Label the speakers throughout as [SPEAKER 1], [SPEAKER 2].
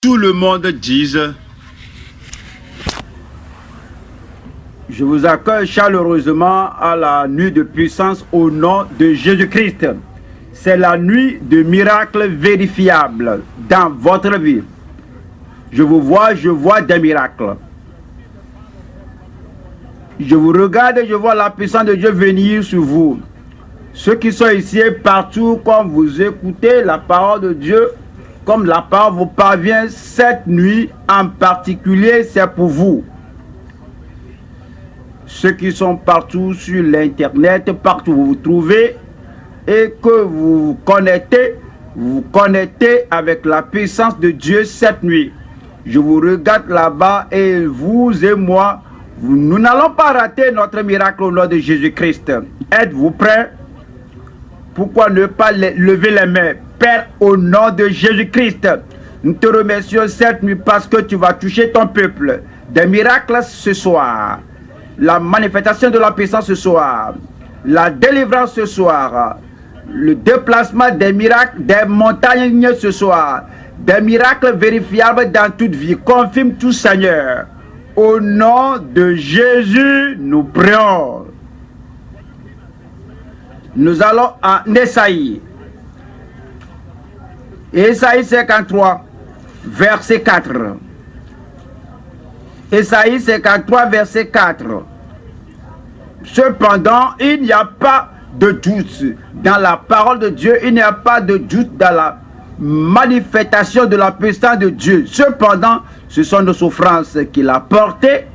[SPEAKER 1] Tout le monde dise:
[SPEAKER 2] je vous accueille chaleureusement à la nuit de puissance au nom de Jésus-Christ. C'est la nuit de miracles vérifiables dans votre vie. Je vous vois, je vois des miracles. Je vous regarde et je vois la puissance de Dieu venir sur vous. Ceux qui sont ici et partout, comme vous écoutez la parole de Dieu, comme la parole vous parvient cette nuit en particulier, c'est pour vous. Ceux qui sont partout sur l'internet, partout où vous vous trouvez, et que vous vous connectez avec la puissance de Dieu cette nuit. Je vous regarde là-bas et vous et moi, nous n'allons pas rater notre miracle au nom de Jésus-Christ. Êtes-vous prêts? Pourquoi ne pas lever les mains? Père, au nom de Jésus-Christ, nous te remercions cette nuit parce que tu vas toucher ton peuple. Des miracles ce soir. La manifestation de la puissance ce soir. La délivrance ce soir. Le déplacement des miracles des montagnes ce soir. Des miracles vérifiables dans toute vie. Confirme tout, Seigneur. Au nom de Jésus, nous prions. Nous allons en Ésaïe. Ésaïe 53, verset 4. Ésaïe 53, verset 4. Cependant, il n'y a pas de doute dans la parole de Dieu. Il n'y a pas de doute dans la manifestation de la puissance de Dieu. Cependant, ce sont nos souffrances qu'il a portées.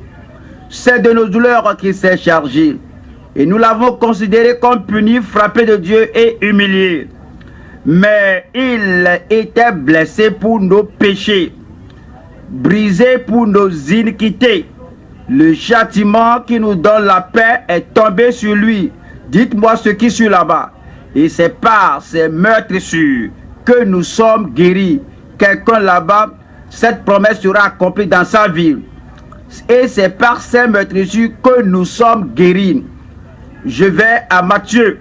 [SPEAKER 2] C'est de nos douleurs qu'il s'est chargé. Et nous l'avons considéré comme puni, frappé de Dieu et humilié. Mais il était blessé pour nos péchés, brisé pour nos iniquités. Le châtiment qui nous donne la paix est tombé sur lui. Dites-moi ce qui suit là-bas. Et c'est par ces meurtrissures que nous sommes guéris. Quelqu'un là-bas, cette promesse sera accomplie dans sa vie. Et c'est par ces meurtrissures que nous sommes guéris. Je vais à Matthieu.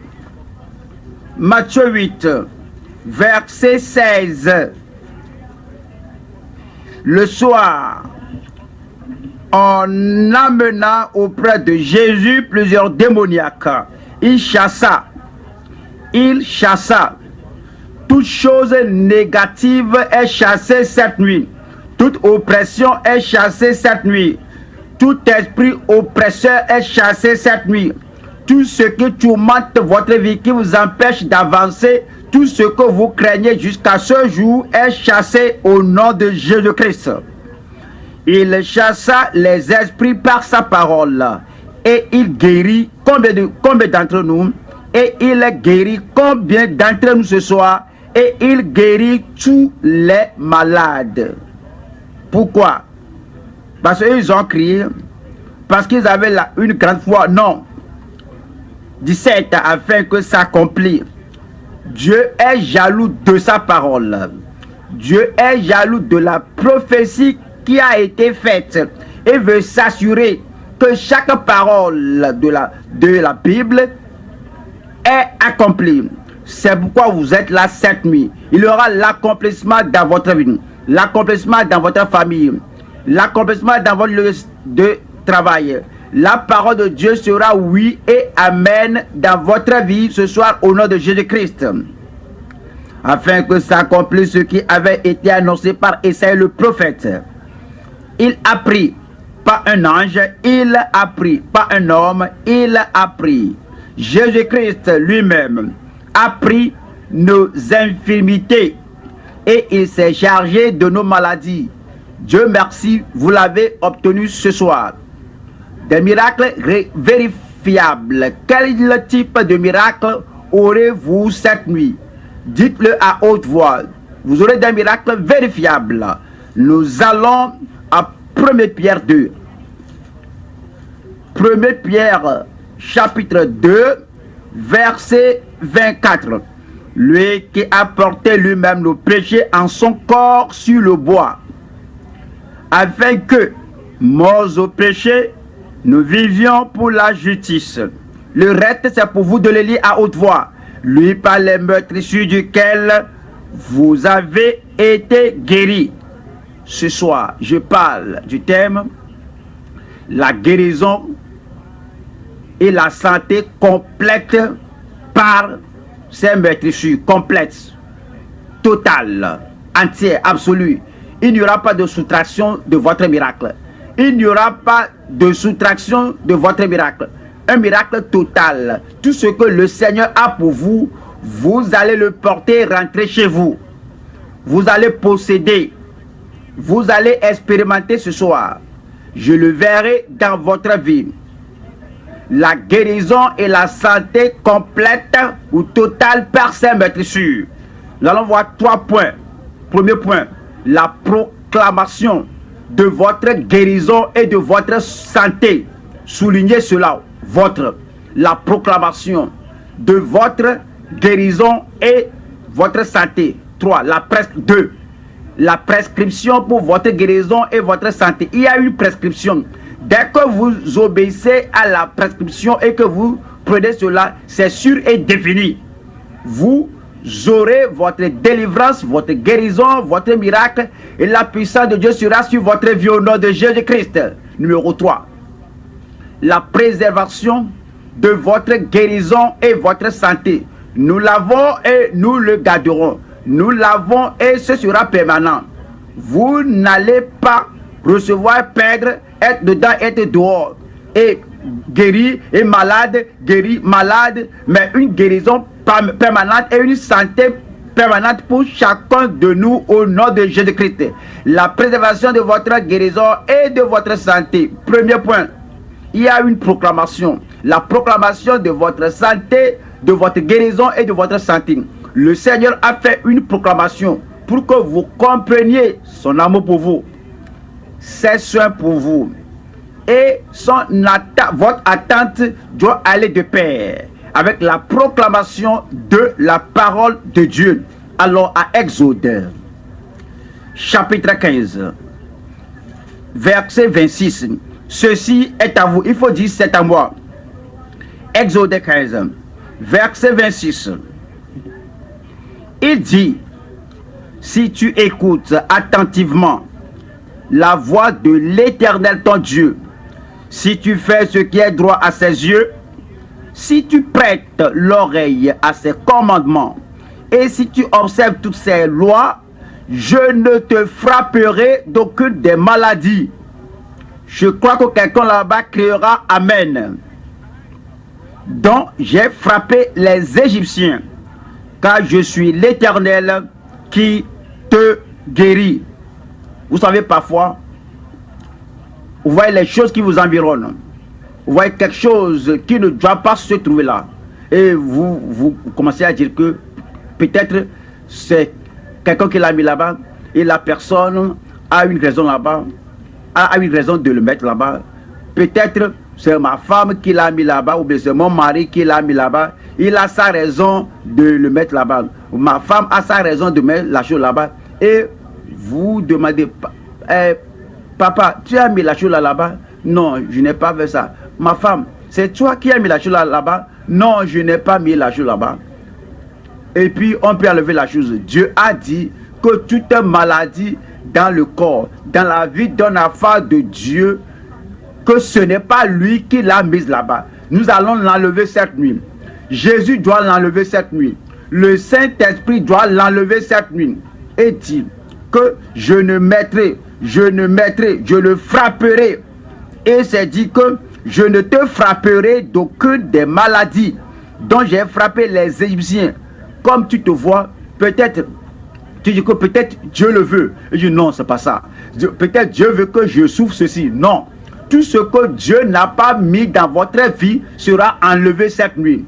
[SPEAKER 2] Matthieu 8, verset 16. Le soir, en amenant auprès de Jésus plusieurs démoniaques, il chassa. Toute chose négative est chassée cette nuit. Toute oppression est chassée cette nuit. Tout esprit oppresseur est chassé cette nuit. Tout ce qui tourmente votre vie, qui vous empêche d'avancer, tout ce que vous craignez jusqu'à ce jour est chassé au nom de Jésus-Christ. Il chassa les esprits par sa parole et il guérit combien d'entre nous? Et il guérit combien d'entre nous ce soir? Et il guérit tous les malades. Pourquoi? Parce qu'ils ont crié, parce qu'ils avaient une grande foi? Non. 17, afin que s'accomplisse. Dieu est jaloux de sa parole. Dieu est jaloux de la prophétie qui a été faite et veut s'assurer que chaque parole de la Bible est accomplie. C'est pourquoi vous êtes là cette nuit. Il y aura l'accomplissement dans votre vie, l'accomplissement dans votre famille, l'accomplissement dans votre lieu de travail. La parole de Dieu sera oui et amen dans votre vie ce soir au nom de Jésus-Christ. Afin que s'accomplisse ce qui avait été annoncé par Esaïe le prophète. Il a pris, pas un ange, il a pris, pas un homme, il a pris. Jésus-Christ lui-même a pris nos infirmités et il s'est chargé de nos maladies. Dieu merci, vous l'avez obtenu ce soir. Des miracles vérifiables. Quel type de miracle aurez-vous cette nuit? Dites-le à haute voix. Vous aurez des miracles vérifiables. Nous allons à 1 Pierre 2. 1 Pierre chapitre 2, verset 24. Lui qui a porté lui-même nos péchés en son corps sur le bois, afin que, morts au péché, nous vivions pour la justice. Le reste, c'est pour vous de le lire à haute voix. Lui, par les meurtrissures duquel vous avez été guéris. ce soir, je parle du thème la guérison et la santé complète par ces meurtrissures, complète, totale, entière, absolue. Il n'y aura pas de soustraction de votre miracle. Il n'y aura pas de soustraction de votre miracle. Un miracle total. Tout ce que le Seigneur a pour vous, vous allez le porter, rentrer chez vous. Vous allez posséder. Vous allez expérimenter ce soir. Je le verrai dans votre vie. La guérison et la santé complète ou totale par ces meurtrissures. Nous allons voir 3 points. Premier point, la proclamation de votre guérison et de votre santé. Soulignez cela, la proclamation de votre guérison et votre santé. 3. La prescription pour votre guérison et votre santé. Il y a une prescription. Dès que vous obéissez à la prescription et que vous prenez cela, c'est sûr et défini. Vous aurez votre délivrance, votre guérison, votre miracle et la puissance de Dieu sera sur votre vie au nom de Jésus-Christ. Numéro 3. La préservation de votre guérison et votre santé. Nous l'avons et nous le garderons. Nous l'avons et ce sera permanent. Vous n'allez pas recevoir, perdre, être dedans, être dehors. Et guéri et malade, mais une guérison permanente et une santé permanente pour chacun de nous au nom de Jésus-Christ. La préservation de votre guérison et de votre santé. Premier point, il y a une proclamation. La proclamation de votre santé, de votre guérison et de votre santé. Le Seigneur a fait une proclamation pour que vous compreniez son amour pour vous, ses soins pour vous. Et votre attente doit aller de pair avec la proclamation de la parole de Dieu. Alors à Exode, chapitre 15, verset 26. Ceci est à vous. Il faut dire c'est à moi. Exode 15, verset 26. Il dit, si tu écoutes attentivement la voix de l'Éternel ton Dieu, si tu fais ce qui est droit à ses yeux, si tu prêtes l'oreille à ses commandements, et si tu observes toutes ses lois, je ne te frapperai d'aucune des maladies. Je crois que quelqu'un là-bas criera Amen. Donc j'ai frappé les Égyptiens, car je suis l'Éternel qui te guérit. Vous savez, parfois, vous voyez les choses qui vous environnent. Vous voyez quelque chose qui ne doit pas se trouver là. Et vous commencez à dire que peut-être c'est quelqu'un qui l'a mis là-bas et la personne a une raison là-bas, a une raison de le mettre là-bas. Peut-être c'est ma femme qui l'a mis là-bas ou bien c'est mon mari qui l'a mis là-bas. Il a sa raison de le mettre là-bas. Ma femme a sa raison de mettre la chose là-bas. Et vous demandez, papa, tu as mis la chose là-bas? Non, je n'ai pas fait ça. Ma femme, c'est toi qui as mis la chose là-bas? Non, je n'ai pas mis la chose là-bas. Et puis, on peut enlever la chose. Dieu a dit que toute maladie dans le corps, dans la vie d'un enfant de Dieu, que ce n'est pas lui qui l'a mise là-bas. Nous allons l'enlever cette nuit. Jésus doit l'enlever cette nuit. Le Saint-Esprit doit l'enlever cette nuit. Et dit que je le frapperai. Et c'est dit que je ne te frapperai d'aucune des maladies dont j'ai frappé les Égyptiens. Comme tu te vois, peut-être, tu dis que peut-être Dieu le veut. Et je dis non, c'est pas ça. Peut-être Dieu veut que je souffre ceci. Non. Tout ce que Dieu n'a pas mis dans votre vie sera enlevé cette nuit.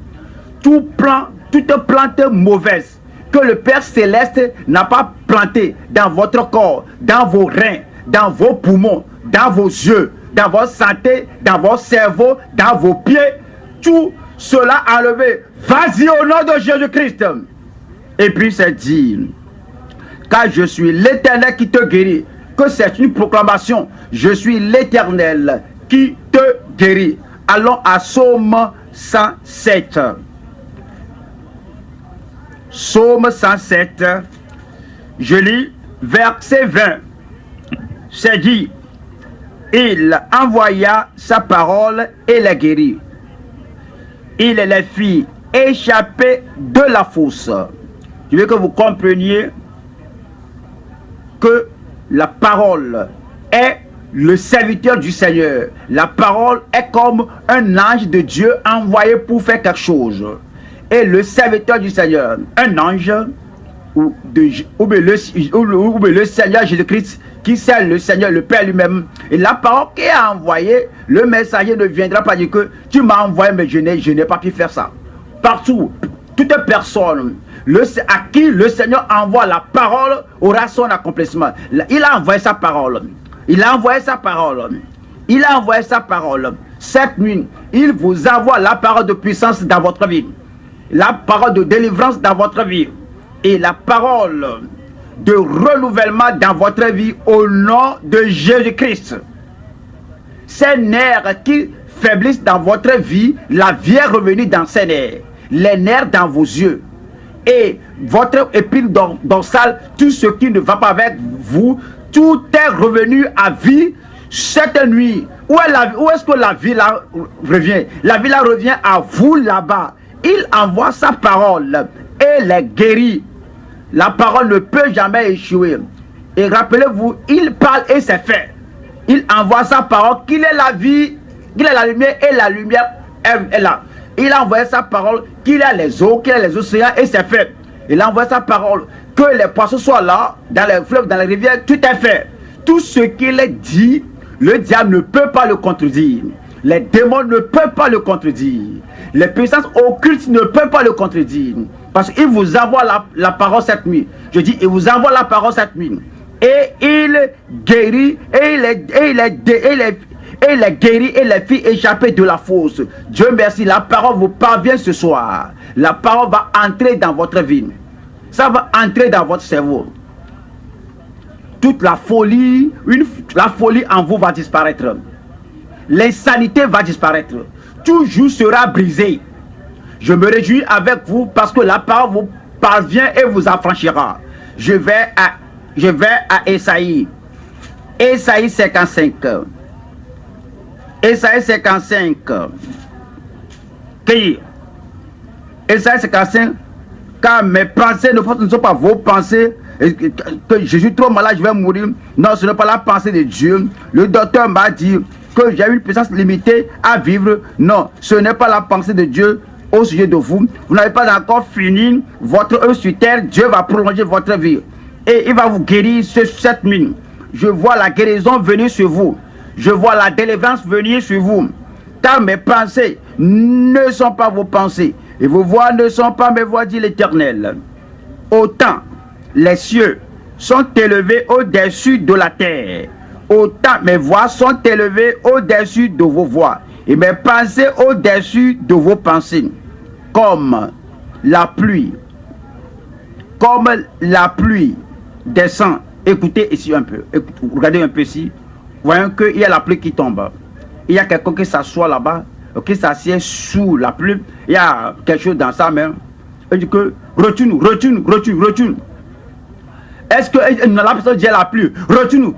[SPEAKER 2] Toute plante mauvaise que le Père Céleste n'a pas plantée dans votre corps, dans vos reins, dans vos poumons, dans vos yeux, dans votre santé, dans votre cerveau, dans vos pieds, tout cela enlevé. Vas-y au nom de Jésus-Christ. Et puis c'est dit, car je suis l'Éternel qui te guérit. Que c'est une proclamation. Je suis l'Éternel qui te guérit. Allons à Psaume 107. Psaume 107. Je lis verset 20. c'est dit, il envoya sa parole et les guérit. Il les fit échapper de la fosse. Je veux que vous compreniez que la parole est le serviteur du Seigneur. La parole est comme un ange de Dieu envoyé pour faire quelque chose. Et le serviteur du Seigneur, un ange, ou le Seigneur Jésus-Christ, qui sert le Seigneur, le Père lui-même. Et la parole qui est envoyée, le messager ne viendra pas dire que tu m'as envoyé, mais je n'ai pas pu faire ça. Partout, toute personne à qui le Seigneur envoie la parole aura son accomplissement. Il a envoyé sa parole. Il a envoyé sa parole. Il a envoyé sa parole. Cette nuit, il vous envoie la parole de puissance dans votre vie. La parole de délivrance dans votre vie. Et la parole de renouvellement dans votre vie au nom de Jésus-Christ. Ces nerfs qui faiblissent dans votre vie, la vie est revenue dans ces nerfs. Les nerfs dans vos yeux. Et votre épine dorsale, tout ce qui ne va pas avec vous, tout est revenu à vie cette nuit. Où est-ce que la vie là revient? La vie là revient à vous là-bas. Il envoie sa parole et les guérit. La parole ne peut jamais échouer. Et rappelez-vous, il parle et c'est fait. Il envoie sa parole, qu'il est la vie, qu'il est la lumière et la lumière est là. Il a envoyé sa parole, qu'il a les eaux, qu'il a les océans et c'est fait. Il a envoyé sa parole, que les poissons soient là, dans les fleuves, dans les rivières, tout est fait. Tout ce qu'il est dit, le diable ne peut pas le contredire. Les démons ne peuvent pas le contredire. Les puissances occultes ne peuvent pas le contredire. Parce qu'il vous envoie la parole cette nuit. Je dis, il vous envoie la parole cette nuit. Et il guérit, et il les guérit et les fit échapper de la fosse. Dieu merci, la parole vous parvient ce soir. La parole va entrer dans votre vie. Ça va entrer dans votre cerveau. Toute la folie en vous va disparaître. L'insanité va disparaître. Tout joug sera brisé. Je me réjouis avec vous parce que la parole vous parvient et vous affranchira. Je vais à Esaïe. Esaïe 55. Esaïe 55. Esaïe 55. Car mes pensées ne sont pas vos pensées. Que je suis trop malade, je vais mourir. Non, ce n'est pas la pensée de Dieu. Le docteur m'a dit que j'ai une puissance limitée à vivre. Non, ce n'est pas la pensée de Dieu au sujet de vous. Vous n'avez pas encore fini votre œuvre sur terre. Dieu va prolonger votre vie. Et il va vous guérir cette nuit. Je vois la guérison venir sur vous. Je vois la délivrance venir sur vous. Car mes pensées ne sont pas vos pensées. Et vos voix ne sont pas mes voix, dit l'Éternel. Autant les cieux sont élevés au-dessus de la terre, autant mes voix sont élevées au-dessus de vos voix, et mes pensées au-dessus de vos pensées. Comme la pluie descend. Écoutez ici un peu, regardez un peu ici. Voyons qu'il y a la pluie qui tombe. Il y a quelqu'un qui s'assoit là-bas, qui s'assied sous la pluie. Il y a quelque chose dans sa main. Il dit que retourne. Est-ce que la personne dit à la pluie, retourne.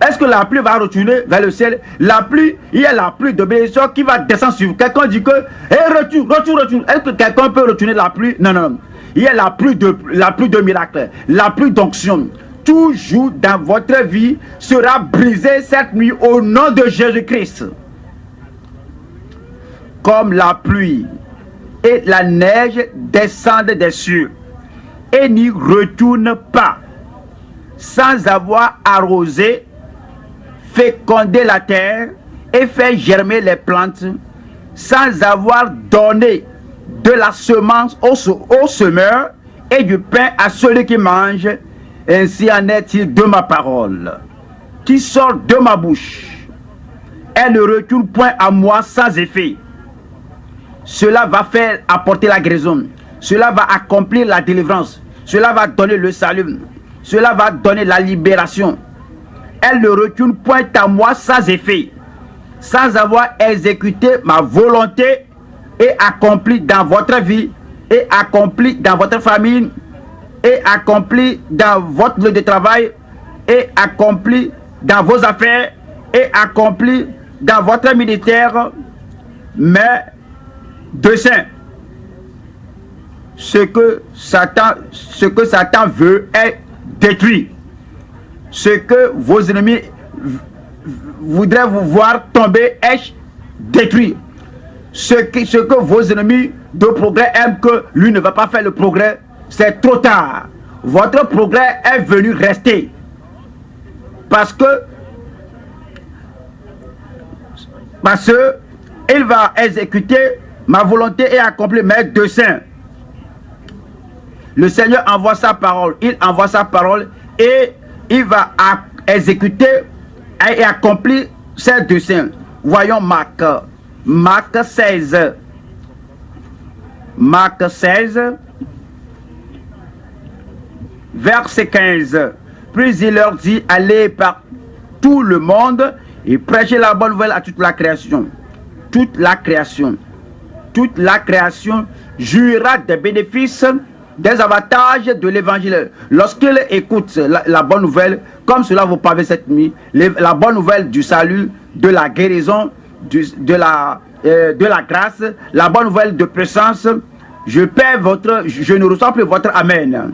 [SPEAKER 2] Est-ce que la pluie va retourner vers le ciel? La pluie, il y a la pluie de bénédiction qui va descendre sur vous. Quelqu'un dit que, retourne. Est-ce que quelqu'un peut retourner la pluie? Non. Il y a la pluie de miracle, la pluie d'onction. Toujours dans votre vie sera brisé cette nuit au nom de Jésus-Christ. Comme la pluie et la neige descendent des cieux et n'y retournent pas sans avoir arrosé, fécondé la terre et fait germer les plantes, sans avoir donné de la semence au semeur et du pain à celui qui mange. Ainsi en est-il de ma parole qui sort de ma bouche. Elle ne retourne point à moi sans effet. Cela va faire apporter la guérison. Cela va accomplir la délivrance. Cela va donner le salut. Cela va donner la libération. Elle ne retourne point à moi sans effet, sans avoir exécuté ma volonté et accompli dans votre vie, et accompli dans votre famille, et accompli dans votre lieu de travail, et accompli dans vos affaires et accompli dans votre ministère mes desseins. Ce que Satan veut est détruit. Ce que vos ennemis voudraient vous voir tomber est détruit. Ce que vos ennemis de progrès aiment que lui ne va pas faire le progrès, c'est trop tard. Votre progrès est venu rester. Parce que il va exécuter ma volonté et accomplir mes desseins. Le Seigneur envoie sa parole. Il envoie sa parole et il va exécuter et accomplir ses desseins. Voyons Marc 16. Marc 16, verset 15. Puis il leur dit, allez par tout le monde et prêchez la bonne nouvelle à toute la création. Toute la création. Toute la création jouira des bénéfices, des avantages de l'évangile. Lorsqu'il écoute la bonne nouvelle, comme cela vous parvient cette nuit, la bonne nouvelle du salut, de la guérison, de la grâce, la bonne nouvelle de puissance, je ne reçois plus votre amen.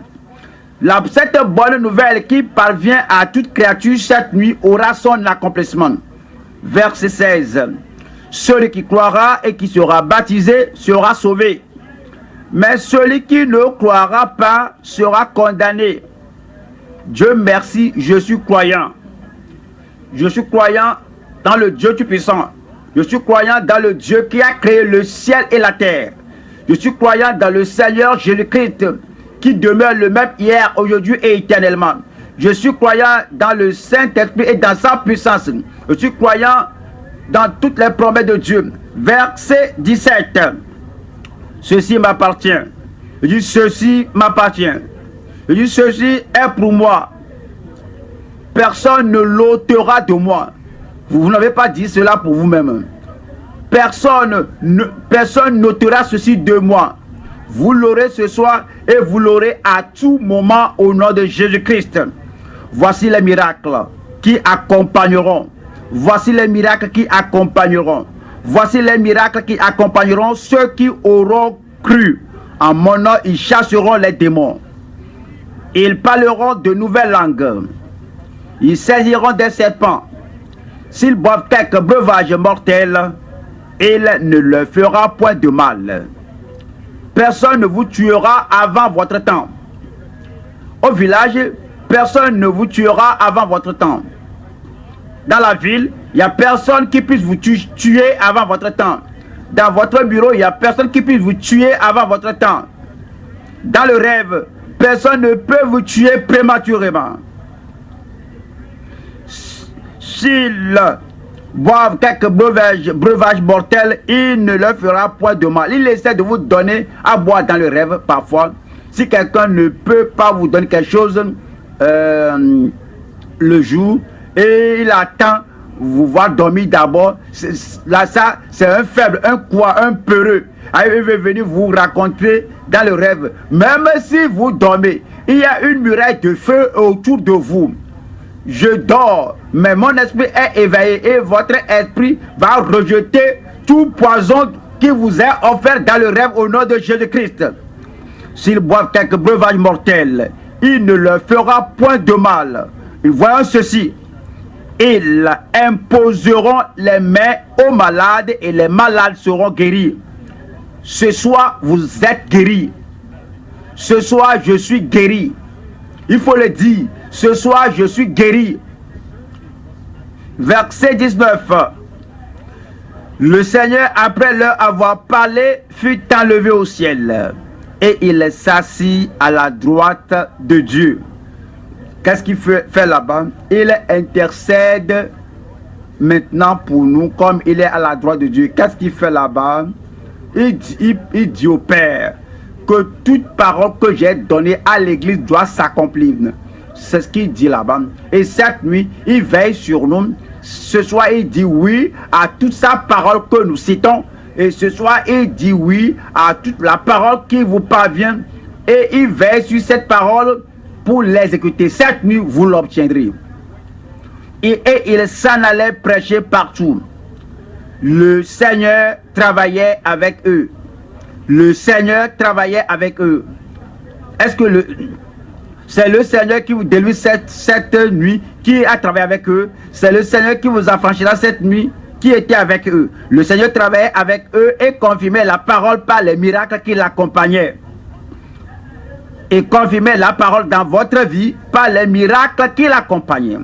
[SPEAKER 2] Cette bonne nouvelle qui parvient à toute créature cette nuit aura son accomplissement. Verset 16. Celui qui croira et qui sera baptisé sera sauvé. Mais celui qui ne croira pas sera condamné. Dieu merci, je suis croyant. Je suis croyant dans le Dieu Tout-Puissant. Je suis croyant dans le Dieu qui a créé le ciel et la terre. Je suis croyant dans le Seigneur Jésus-Christ qui demeure le même hier, aujourd'hui et éternellement. Je suis croyant dans le Saint-Esprit et dans sa puissance. Je suis croyant dans toutes les promesses de Dieu. Verset 17. Ceci m'appartient. Je dis ceci m'appartient. Je dis ceci est pour moi. Personne ne l'ôtera de moi. Vous n'avez pas dit cela pour vous-même. Personne n'ôtera ceci de moi. Vous l'aurez ce soir et vous l'aurez à tout moment au nom de Jésus-Christ. Voici les miracles qui accompagneront. Voici les miracles qui accompagneront. Voici les miracles qui accompagneront ceux qui auront cru. En mon nom, ils chasseront les démons. Ils parleront de nouvelles langues. Ils saisiront des serpents. S'ils boivent quelques breuvages mortels, il ne leur fera point de mal. Personne ne vous tuera avant votre temps. Au village, personne ne vous tuera avant votre temps. Dans la ville, il n'y a personne qui puisse vous tuer avant votre temps. Dans votre bureau, il n'y a personne qui puisse vous tuer avant votre temps. Dans le rêve, personne ne peut vous tuer prématurément. S'ils boivent quelques breuvages mortels, il ne leur fera point de mal. Il essaie de vous donner à boire dans le rêve parfois. Si quelqu'un ne peut pas vous donner quelque chose le jour et il attend vous voir dormir d'abord, là ça c'est un faible, un quoi, un peureux. Il veut venir vous raconter dans le rêve. Même si vous dormez, il y a une muraille de feu autour de vous. Je dors, mais mon esprit est éveillé et votre esprit va rejeter tout poison qui vous est offert dans le rêve au nom de Jésus-Christ. S'ils boivent quelques breuvages mortels, il ne leur fera point de mal. Et voyons ceci. Ils imposeront les mains aux malades et les malades seront guéris. Ce soir, vous êtes guéris. Ce soir, je suis guéri. Il faut le dire. Ce soir, je suis guéri. Verset 19. Le Seigneur, après leur avoir parlé, fut enlevé au ciel. Et il s'assit à la droite de Dieu. Qu'est-ce qu'il fait là-bas? Il intercède maintenant pour nous comme il est à la droite de Dieu. Qu'est-ce qu'il fait là-bas? Il dit au Père que toute parole que j'ai donnée à l'église doit s'accomplir. C'est ce qu'il dit là-bas. Et cette nuit, il veille sur nous. Ce soir, il dit oui à toute sa parole que nous citons. Et ce soir, il dit oui à toute la parole qui vous parvient. Et il veille sur cette parole pour l'exécuter. Cette nuit, vous l'obtiendrez. et ils s'en allaient prêcher partout. Le Seigneur travaillait avec eux. Le Seigneur travaillait avec eux. Est-ce que c'est le Seigneur qui vous délivre cette nuit, qui a travaillé avec eux? C'est le Seigneur qui vous affranchira cette nuit, qui était avec eux. Le Seigneur travaillait avec eux et confirmait la parole par les miracles qui l'accompagnaient. Et confirmait la parole dans votre vie par les miracles qui l'accompagnaient.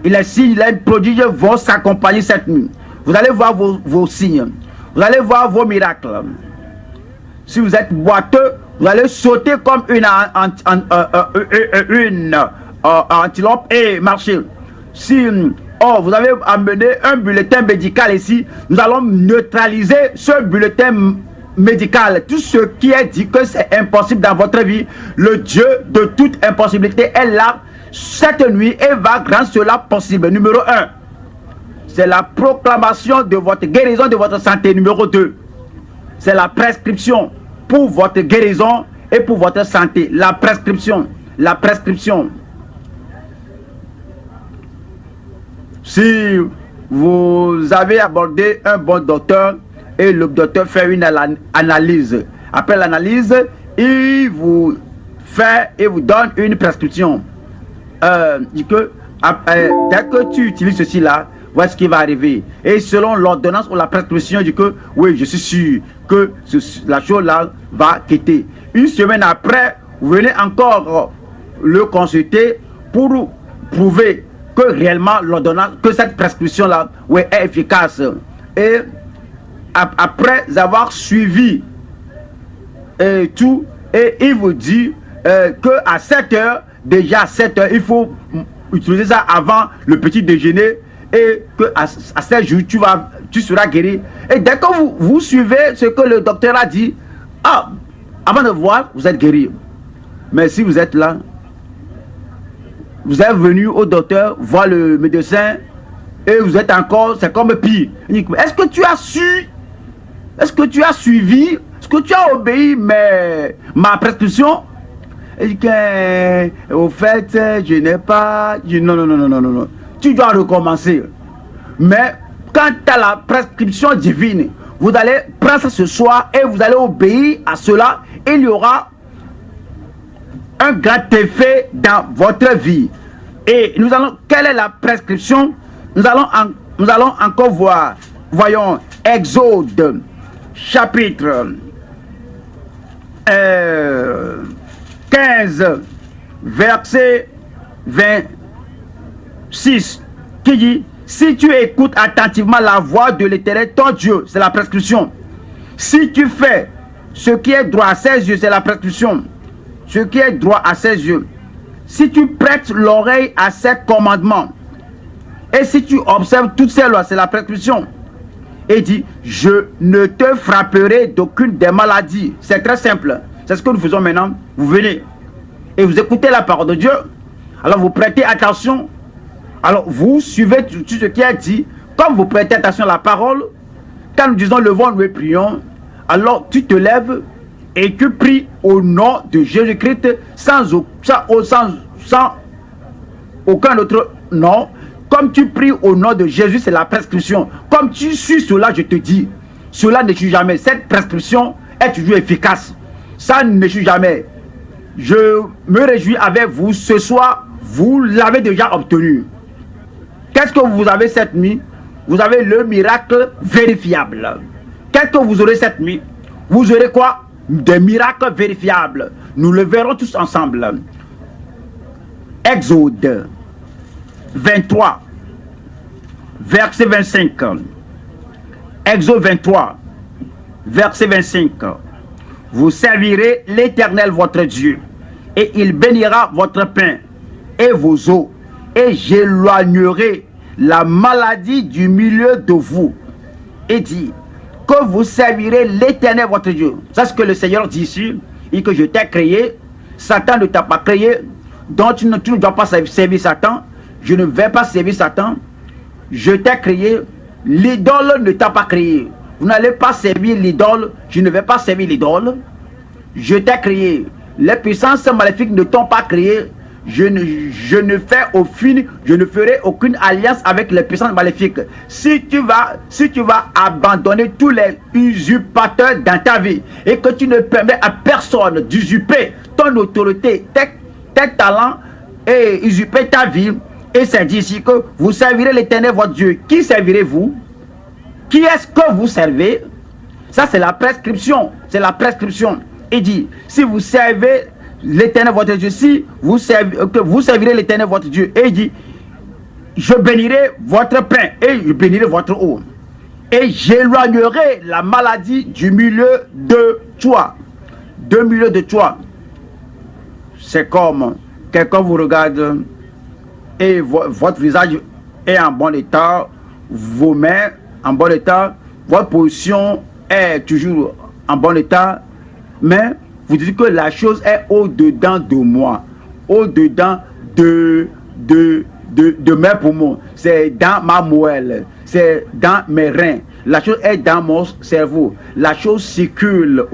[SPEAKER 2] Et les signes, les prodiges vont s'accompagner cette nuit. Vous allez voir vos signes. Vous allez voir vos miracles. Si vous êtes boiteux, vous allez sauter comme une antilope et marcher. Si vous avez amené un bulletin médical ici, nous allons neutraliser ce bulletin médical. Tout ce qui est dit que c'est impossible dans votre vie, le Dieu de toute impossibilité est là cette nuit et va rendre cela possible. Numéro 1, c'est la proclamation de votre guérison, de votre santé. Numéro 2, c'est la prescription pour votre guérison et pour votre santé. La prescription. La prescription. Si vous avez abordé un bon docteur et le docteur fait une analyse, après l'analyse, il vous fait et vous donne une prescription. Dès que tu utilises ceci là, voilà ce qui va arriver. Et selon l'ordonnance ou la prescription, dit que oui, je suis sûr que la chose là va quitter. Une semaine après, vous venez encore le consulter pour prouver que réellement l'ordonnance, que cette prescription là oui, est efficace. Et après avoir suivi tout, et il vous dit que à 7 heures, déjà à 7 heures, il faut utiliser ça avant le petit déjeuner et que à 7 jours, tu seras guéri. Et dès que vous suivez ce que le docteur a dit, avant de voir, vous êtes guéri. Mais si vous êtes là, vous êtes venu au docteur, voir le médecin et vous êtes encore, c'est comme pire. Est-ce que tu as su? Est-ce que tu as suivi? Est-ce que tu as obéi ma prescription? Et que, au fait, je n'ai pas... Non. Tu dois recommencer. Mais quand tu as la prescription divine, vous allez prendre ça ce soir et vous allez obéir à cela. Et il y aura un grand effet dans votre vie. Et nous allons... Quelle est la prescription? Nous allons encore voir. Voyons, Exode, chapitre 15, verset 26, qui dit: si tu écoutes attentivement la voix de l'Éternel, ton Dieu, c'est la prescription. Si tu fais ce qui est droit à ses yeux, c'est la prescription. Ce qui est droit à ses yeux. Si tu prêtes l'oreille à ses commandements, et si tu observes toutes ces lois, c'est la prescription. Et dit: je ne te frapperai d'aucune des maladies. C'est très simple. C'est ce que nous faisons maintenant. Vous venez et vous écoutez la parole de Dieu. Alors vous prêtez attention. Alors vous suivez tout ce qui est dit. Comme vous prêtez attention à la parole, quand nous disons levons-nous et prions, alors tu te lèves et tu pries au nom de Jésus-Christ sans aucun autre nom. Comme tu pries au nom de Jésus, c'est la prescription. Comme tu suis cela, je te dis, cela n'échoue jamais. Cette prescription est toujours efficace. Ça n'échoue jamais. Je me réjouis avec vous ce soir. Vous l'avez déjà obtenu. Qu'est-ce que vous avez cette nuit? Vous avez le miracle vérifiable. Qu'est-ce que vous aurez cette nuit? Vous aurez quoi? Des miracles vérifiables. Nous le verrons tous ensemble. Exode 23, verset 25. Exode 23, verset 25. Vous servirez l'Éternel votre Dieu, et il bénira votre pain et vos eaux, et j'éloignerai la maladie du milieu de vous. Et dit que vous servirez l'Éternel votre Dieu. C'est ce que le Seigneur dit ici, et que je t'ai créé. Satan ne t'a pas créé, donc tu ne dois pas servir Satan. Je ne vais pas servir Satan. Je t'ai créé. L'idole ne t'a pas créé. Vous n'allez pas servir l'idole. Je ne vais pas servir l'idole. Je t'ai créé. Les puissances maléfiques ne t'ont pas créé. je ne ferai aucune alliance avec les puissances maléfiques. Si tu vas abandonner tous les usurpateurs dans ta vie et que tu ne permets à personne d'usurper ton autorité, tes talents et usurper ta vie, et c'est dit ici que vous servirez l'Éternel votre Dieu. Qui servirez-vous? Qui est-ce que vous servez? Ça, c'est la prescription. C'est la prescription. Il dit, si vous servez l'Éternel votre Dieu, si vous servirez l'Éternel votre Dieu, et il dit, je bénirai votre pain et je bénirai votre eau. Et j'éloignerai la maladie du milieu de toi. Du milieu de toi. C'est comme quelqu'un vous regarde et votre visage est en bon état, vos mains en bon état, votre position est toujours en bon état, mais vous dites que la chose est au-dedans de moi, au-dedans de mes poumons, c'est dans ma moelle, c'est dans mes reins, la chose est dans mon cerveau, la chose circule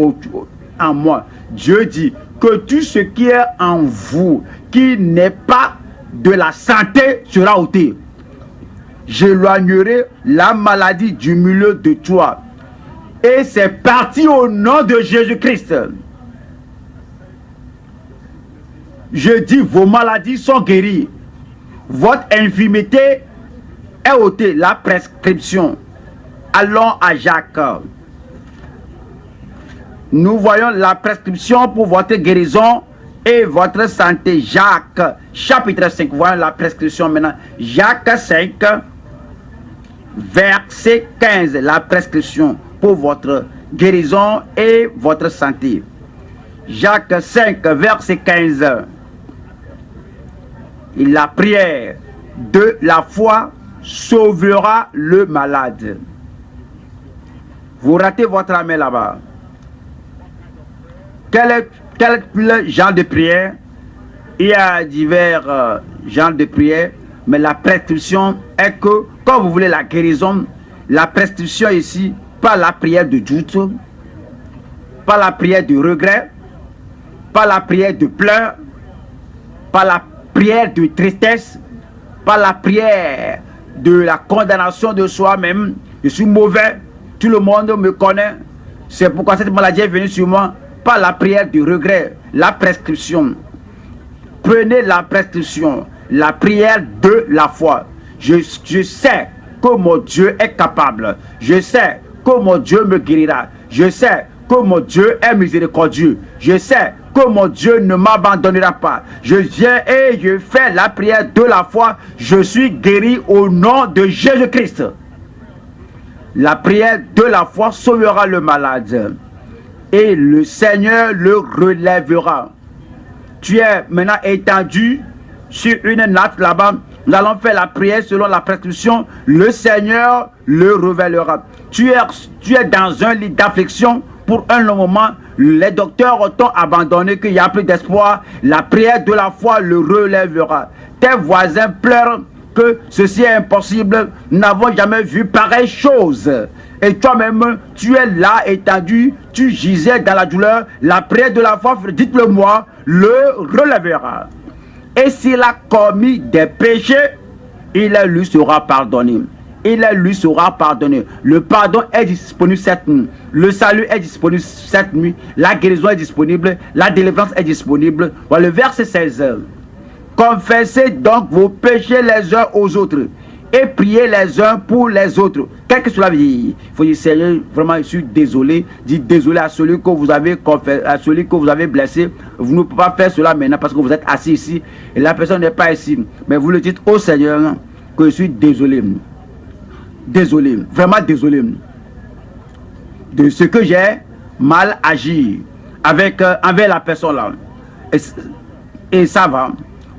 [SPEAKER 2] en moi. Dieu dit que tout ce qui est en vous, qui n'est pas de la santé, sera ôté. J'éloignerai la maladie du milieu de toi. Et c'est parti au nom de Jésus-Christ. Je dis, vos maladies sont guéries. Votre infirmité est ôtée. La prescription. Allons à Jacques. Nous voyons la prescription pour votre guérison et votre santé. Jacques, chapitre 5. Voyons la prescription maintenant. Jacques 5, verset 15. La prescription pour votre guérison et votre santé. Jacques 5, verset 15. Et la prière de la foi sauvera le malade. Vous ratez votre main là-bas. Quel est le genre de prière? Il y a divers genres de prière, mais la prescription est que quand vous voulez la guérison, la prescription ici, pas la prière de doute, pas la prière de regret, pas la prière de pleurs, pas la prière de tristesse, pas la prière de la condamnation de soi-même. Je suis mauvais, tout le monde me connaît, c'est pourquoi cette maladie est venue sur moi. Pas la prière du regret, la prescription. Prenez la prescription, la prière de la foi. Je sais que mon Dieu est capable. Je sais que mon Dieu me guérira. Je sais que mon Dieu est miséricordieux. Je sais que mon Dieu ne m'abandonnera pas. Je viens et je fais la prière de la foi. Je suis guéri au nom de Jésus-Christ. La prière de la foi sauvera le malade. Et le Seigneur le relèvera. Tu es maintenant étendu sur une natte là-bas. Nous allons faire la prière selon la prescription. Le Seigneur le révélera. Tu es dans un lit d'affliction pour un long moment. Les docteurs t'ont abandonné, qu'il n'y a plus d'espoir. La prière de la foi le relèvera. Tes voisins pleurent que ceci est impossible. Nous n'avons jamais vu pareille chose. Et toi-même, tu es là étendu, tu gisais dans la douleur. La prière de la foi, dites-le moi, le relèvera. Et s'il a commis des péchés, il lui sera pardonné. Il lui sera pardonné. Le pardon est disponible cette nuit. Le salut est disponible cette nuit. La guérison est disponible. La délivrance est disponible. Voilà le verset 16. Confessez donc vos péchés les uns aux autres et priez les uns pour les autres. Qu'est-ce que cela veut dire? Il faut dire, Seigneur, vraiment, je suis désolé. Dites désolé à celui que vous avez confessé, à celui que vous avez blessé. Vous ne pouvez pas faire cela maintenant parce que vous êtes assis ici et la personne n'est pas ici. Mais vous le dites au Seigneur que je suis désolé. Désolé, vraiment désolé de ce que j'ai mal agi envers la personne là. Et ça va.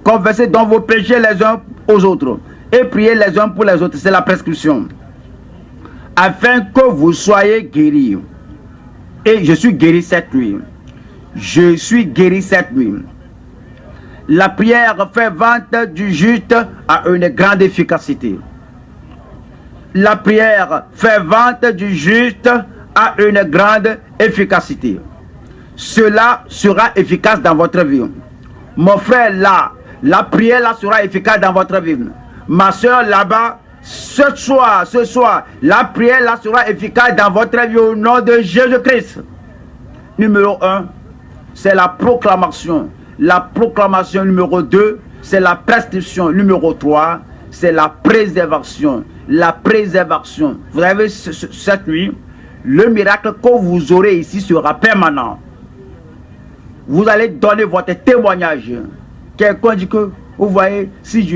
[SPEAKER 2] Confessez donc vos péchés les uns aux autres et priez les uns pour les autres. C'est la prescription. Afin que vous soyez guéris. Et je suis guéri cette nuit. Je suis guéri cette nuit. La prière fervente du juste a une grande efficacité. La prière fervente du juste a une grande efficacité. Cela sera efficace dans votre vie. Mon frère, là, La prière là sera efficace dans votre vie. Ma soeur là-bas, ce soir, la prière là sera efficace dans votre vie au nom de Jésus-Christ. Numéro 1, c'est la proclamation. La proclamation numéro 2, c'est la prescription. Numéro 3, c'est la préservation. La préservation. Vous avez cette nuit, le miracle que vous aurez ici sera permanent. Vous allez donner votre témoignage. Quelqu'un dit que, vous voyez, si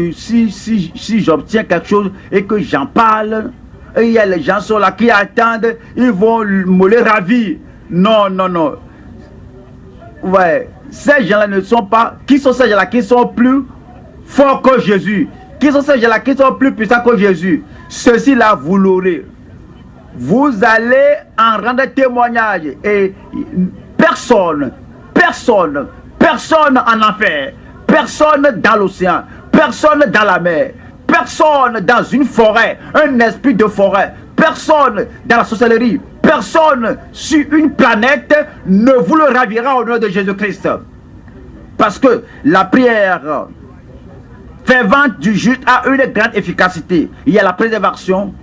[SPEAKER 2] j'obtiens quelque chose et que j'en parle, et il y a les gens sont là qui attendent, ils vont me les ravir. Non, non, non. Ouais, ces gens-là ne sont pas... Qui sont ces gens-là qui sont plus forts que Jésus? Qui sont ces gens-là qui sont plus puissants que Jésus? Ceci-là, vous l'aurez. Vous allez en rendre témoignage. Et personne en enfer, personne dans l'océan, personne dans la mer, personne dans une forêt, un esprit de forêt, personne dans la sorcellerie, personne sur une planète ne vous le ravira au nom de Jésus-Christ. Parce que la prière fervente du juste a une grande efficacité. Il y a la préservation,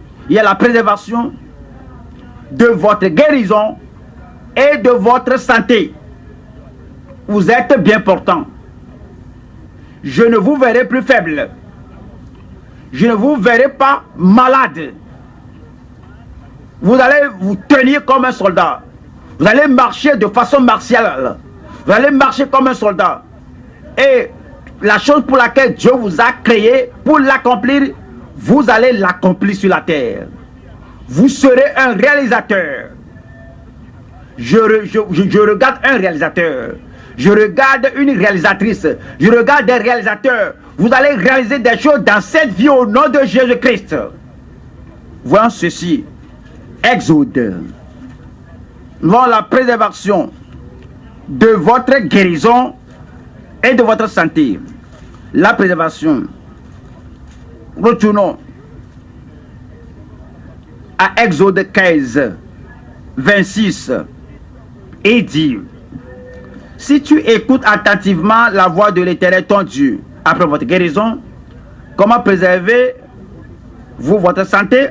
[SPEAKER 2] de votre guérison et de votre santé. Vous êtes bien portant. Je ne vous verrai plus faible. Je ne vous verrai pas malade. Vous allez vous tenir comme un soldat. Vous allez marcher de façon martiale. Vous allez marcher comme un soldat. Et la chose pour laquelle Dieu vous a créé, pour l'accomplir, vous allez l'accomplir sur la terre. Vous serez un réalisateur. Je regarde un réalisateur. Je regarde une réalisatrice. Je regarde des réalisateurs. Vous allez réaliser des choses dans cette vie au nom de Jésus-Christ. Voyons ceci. Exode. Voyons la préservation de votre guérison et de votre santé. La préservation. Retournons à Exode 15, 26. Et dit: si tu écoutes attentivement la voix de l'Éternel ton Dieu, après votre guérison, comment préservez-vous votre santé?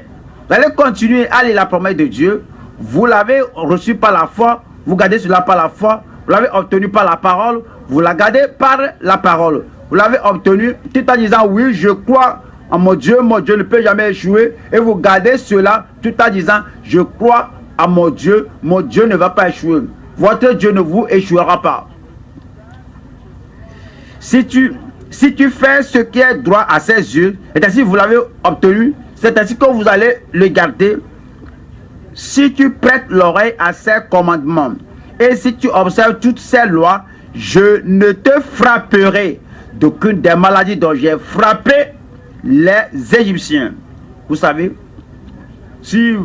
[SPEAKER 2] Vous allez continuer à lire la promesse de Dieu. Vous l'avez reçue par la foi, vous gardez cela par la foi. Vous l'avez obtenu par la parole, vous la gardez par la parole. Vous l'avez obtenu tout en disant: oui, je crois en mon Dieu ne peut jamais échouer. Et vous gardez cela tout en disant: je crois à mon Dieu ne va pas échouer. Votre Dieu ne vous échouera pas. Si tu fais ce qui est droit à ses yeux, et ainsi vous l'avez obtenu, c'est ainsi que vous allez le garder. Si tu prêtes l'oreille à ses commandements, et si tu observes toutes ses lois, je ne te frapperai d'aucune des maladies dont j'ai frappé les Égyptiens. Vous savez, si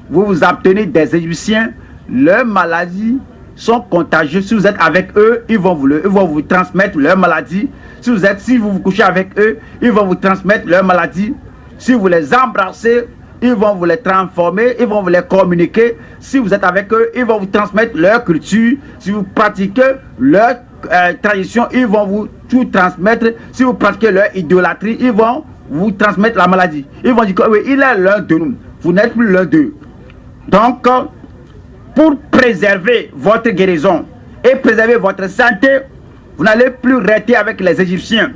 [SPEAKER 2] vous vous abstenez des Égyptiens, leurs maladies sont contagieuses. Si vous êtes avec eux, ils vont vous transmettre leurs maladies. Si vous vous couchez avec eux, ils vont vous transmettre leurs maladies. Si vous les embrassez, ils vont vous les transformer, ils vont vous les communiquer. Si vous êtes avec eux, ils vont vous transmettre leur culture. Si vous pratiquez leur tradition, ils vont vous tout transmettre. Si vous pratiquez leur idolâtrie, ils vont vous transmettre la maladie. Ils vont dire que oui, il est l'un de nous. Vous n'êtes plus l'un d'eux. Donc, pour préserver votre guérison et préserver votre santé, vous n'allez plus rester avec les Égyptiens.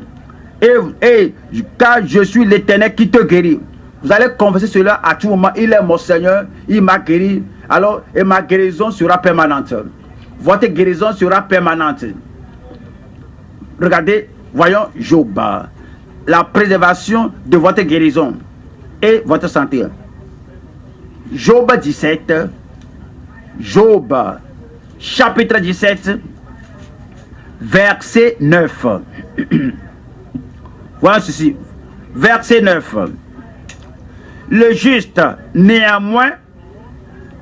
[SPEAKER 2] Et car je suis l'Éternel qui te guérit. Vous allez confesser cela à tout moment. Il est mon Seigneur, il m'a guéri. Alors, et ma guérison sera permanente. Votre guérison sera permanente. Regardez, voyons Job. La préservation de votre guérison et votre santé. Job 17. Job, chapitre 17, verset 9. Voilà ceci. Verset 9. Le juste, néanmoins,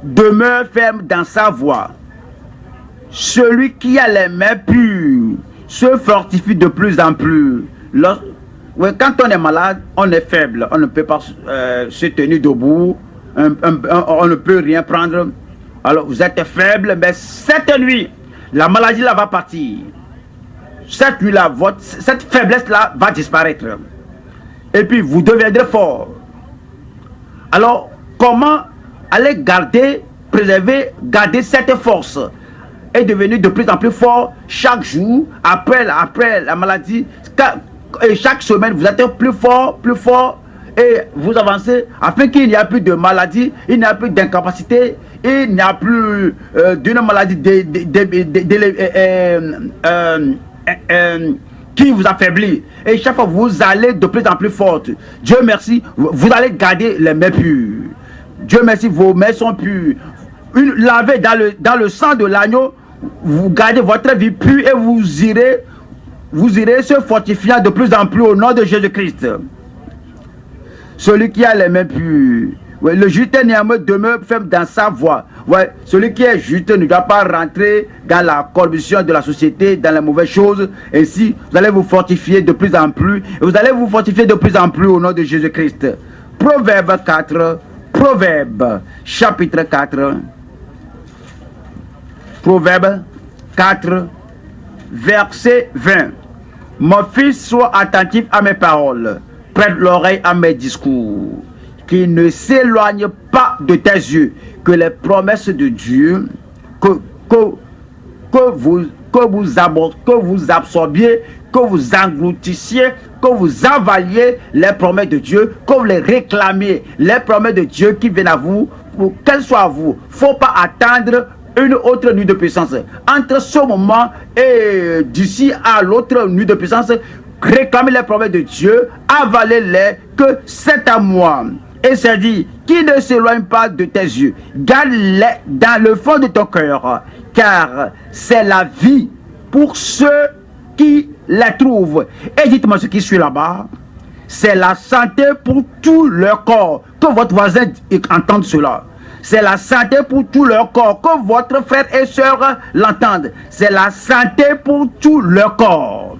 [SPEAKER 2] demeure ferme dans sa voie. Celui qui a les mains pures se fortifie de plus en plus. Quand on est malade, on est faible. On ne peut pas se tenir debout. On ne peut rien prendre. Alors vous êtes faible, mais cette nuit, la maladie là va partir. cette nuit-là, cette faiblesse-là va disparaître. Et puis, vous deviendrez fort. Alors, comment aller garder, préserver, garder cette force et devenir de plus en plus fort chaque jour, après la maladie, et chaque semaine, vous êtes plus fort, et vous avancez afin qu'il n'y ait plus de maladie, il n'y a plus d'incapacité, il n'y a plus d'une maladie qui vous affaiblit. Et chaque fois, vous allez de plus en plus forte. Dieu merci, vous allez garder les mains pures. Dieu merci, vos mains sont pures. Lavez dans le sang de l'agneau, vous gardez votre vie pure et vous irez se fortifiant de plus en plus au nom de Jésus-Christ. Celui qui a les mains pures. Ouais, le juste néanmoins demeure ferme dans sa voie. Ouais, celui qui est juste ne doit pas rentrer dans la corruption de la société, dans les mauvaises choses. Ainsi, vous allez vous fortifier de plus en plus. Et vous allez vous fortifier de plus en plus au nom de Jésus-Christ. Proverbe 4. Proverbe chapitre 4. Proverbe 4, verset 20. Mon fils, sois attentif à mes paroles. Prête l'oreille à mes discours. Qu'il ne s'éloigne pas de tes yeux. Que les promesses de Dieu, que vous absorbiez, que vous engloutissiez, que vous avaliez les promesses de Dieu, que vous les réclamiez, les promesses de Dieu qui viennent à vous, qu'elles soient à vous. Il ne faut pas attendre une autre nuit de puissance. Entre ce moment et d'ici à l'autre nuit de puissance, réclamez les promesses de Dieu, avalez-les, que c'est à moi. Et c'est dit, qui ne s'éloigne pas de tes yeux, garde-les dans le fond de ton cœur, car c'est la vie pour ceux qui les trouvent. Et dites-moi ce qui suit là-bas, c'est la santé pour tout leur corps. Que votre voisin entende cela. C'est la santé pour tout leur corps. Que votre frère et soeur l'entendent. C'est la santé pour tout leur corps.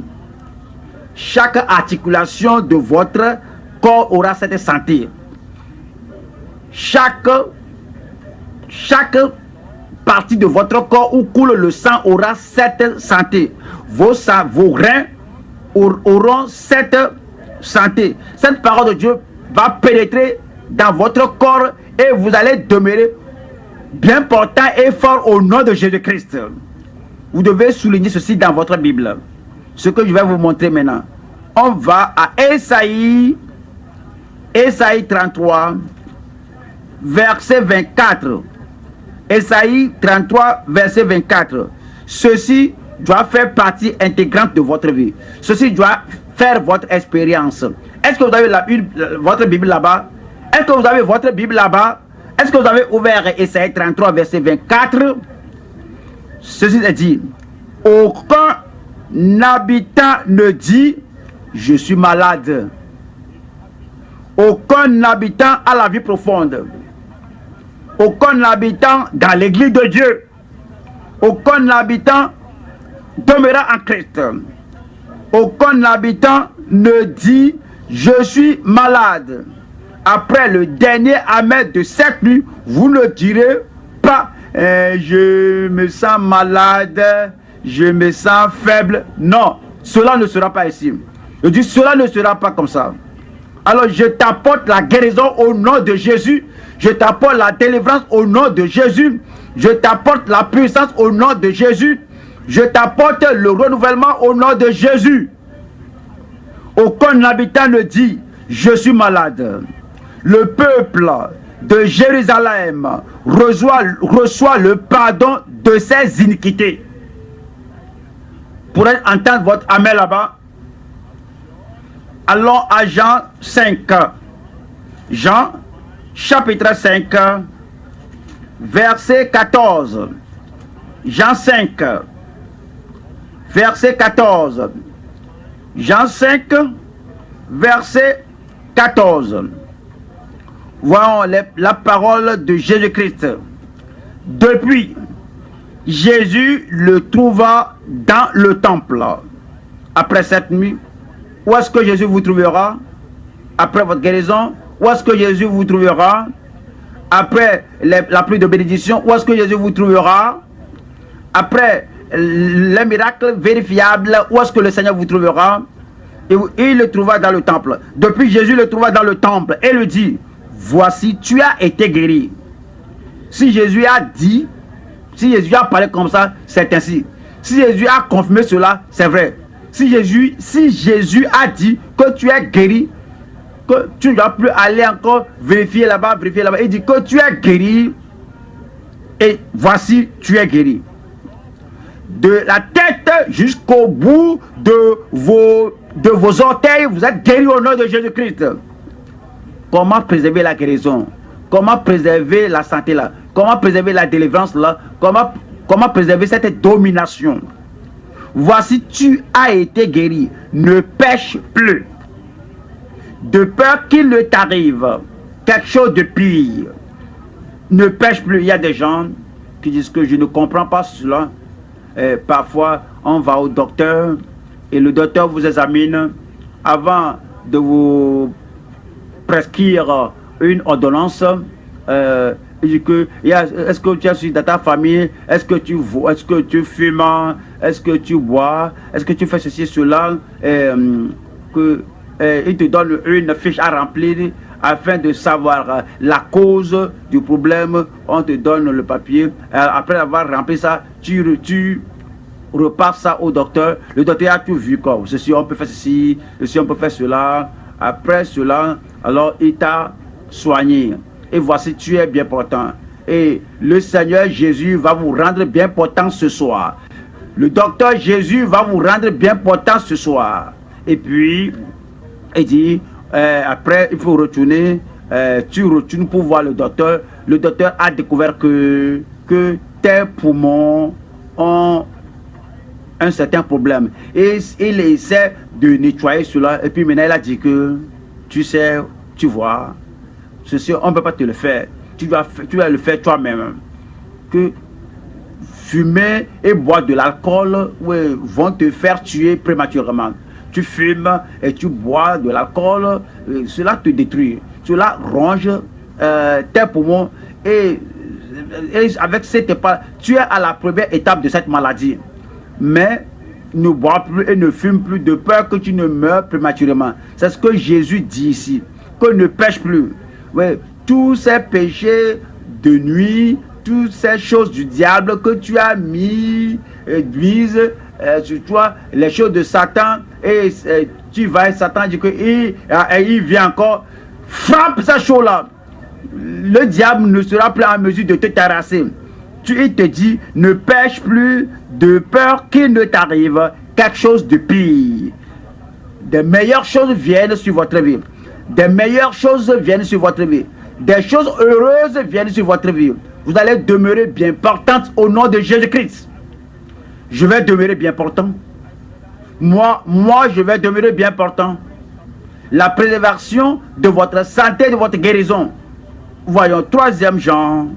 [SPEAKER 2] Chaque articulation de votre corps aura cette santé. Chaque partie de votre corps où coule le sang aura cette santé. Vos reins auront cette santé. Cette parole de Dieu va pénétrer dans votre corps et vous allez demeurer bien portant et fort au nom de Jésus-Christ. Vous devez souligner ceci dans votre Bible. Ce que je vais vous montrer maintenant. On va à Ésaïe 33, verset 24. Ésaïe 33, verset 24. Ceci doit faire partie intégrante de votre vie. Ceci doit faire votre expérience. Est-ce que vous avez votre Bible là-bas? Est-ce que vous avez votre Bible là-bas? Est-ce que vous avez ouvert Ésaïe 33, verset 24? Ceci est dit. Aucun habitant ne dit je suis malade. Aucun habitant à la vie profonde. Aucun habitant dans l'église de Dieu. Aucun habitant demeurant en Christ. Aucun habitant ne dit je suis malade. Après le dernier amen de cette nuit, vous ne direz pas je me sens malade, je me sens faible. Non, cela ne sera pas ici. Je dis cela ne sera pas comme ça. Alors je t'apporte la guérison au nom de Jésus. Je t'apporte la délivrance au nom de Jésus. Je t'apporte la puissance au nom de Jésus. Je t'apporte le renouvellement au nom de Jésus. Aucun habitant ne dit je suis malade. Le peuple de Jérusalem reçoit le pardon de ses iniquités. Pour entendre votre amen là-bas, allons à Jean 5. Jean, chapitre 5, verset 14. Jean 5, verset 14. Jean 5, verset 14. Voyons la parole de Jésus-Christ. Depuis, Jésus le trouva dans le temple. Après cette nuit, où est-ce que Jésus vous trouvera? Après votre guérison, où est-ce que Jésus vous trouvera? Après la pluie de bénédiction, où est-ce que Jésus vous trouvera? Après les miracles vérifiables, où est-ce que le Seigneur vous trouvera? Et il le trouva dans le temple. Depuis, Jésus le trouva dans le temple et lui dit, voici, tu as été guéri. Si Jésus a dit, si Jésus a parlé comme ça, c'est ainsi. Si Jésus a confirmé cela, c'est vrai. Si Jésus a dit que tu es guéri, que tu ne dois plus aller encore vérifier là-bas, il dit que tu es guéri et voici, tu es guéri. De la tête jusqu'au bout de vos orteils, vous êtes guéri au nom de Jésus-Christ. Comment préserver la guérison? Comment préserver la santé là? Comment préserver la délivrance là? Comment préserver cette domination? Voici, tu as été guéri. Ne pêche plus. De peur qu'il ne t'arrive quelque chose de pire. Ne pêche plus. Il y a des gens qui disent que je ne comprends pas cela. Parfois, on va au docteur et le docteur vous examine avant de vous prescrire une ordonnance. Il dit que est-ce que tu es dans ta famille, est-ce que tu fumes, est-ce que tu bois, est-ce que tu fais ceci, cela, il te donne une fiche à remplir afin de savoir la cause du problème. On te donne le papier. Après avoir rempli ça, tu repasses ça au docteur. Le docteur a tout vu comme ceci, on peut faire ceci, ceci, on peut faire cela. Après cela, alors il t'a soigné. Et voici, tu es bien portant. Et le Seigneur Jésus va vous rendre bien portant ce soir. Le docteur Jésus va vous rendre bien portant ce soir. Et puis, il dit, après, il faut retourner. Tu retournes pour voir le docteur. Le docteur a découvert que tes poumons ont un certain problème. Et il essaie de nettoyer cela. Et puis maintenant, il a dit que, tu sais, tu vois, ceci, on ne peut pas te le faire. Tu dois le faire toi-même. Que fumer et boire de l'alcool vont te faire tuer prématurément. Tu fumes et tu bois de l'alcool, cela te détruit. Cela ronge tes poumons. Et avec cette étape, tu es à la première étape de cette maladie. Mais ne bois plus et ne fume plus de peur que tu ne meurs prématurément. C'est ce que Jésus dit ici. Que ne pêche plus. Oui, tous ces péchés de nuit, toutes ces choses du diable que tu as mises sur toi, les choses de Satan, et tu vas, et Satan dit il vient encore, frappe ces choses-là. Le diable ne sera plus en mesure de te terrasser. Il te dit, ne pêche plus de peur qu'il ne t'arrive quelque chose de pire. Des meilleures choses viennent sur votre vie. Des meilleures choses viennent sur votre vie. Des choses heureuses viennent sur votre vie. Vous allez demeurer bien portante au nom de Jésus-Christ. Je vais demeurer bien portant. Moi, je vais demeurer bien portant. La préservation de votre santé, de votre guérison. Voyons, 3e Jean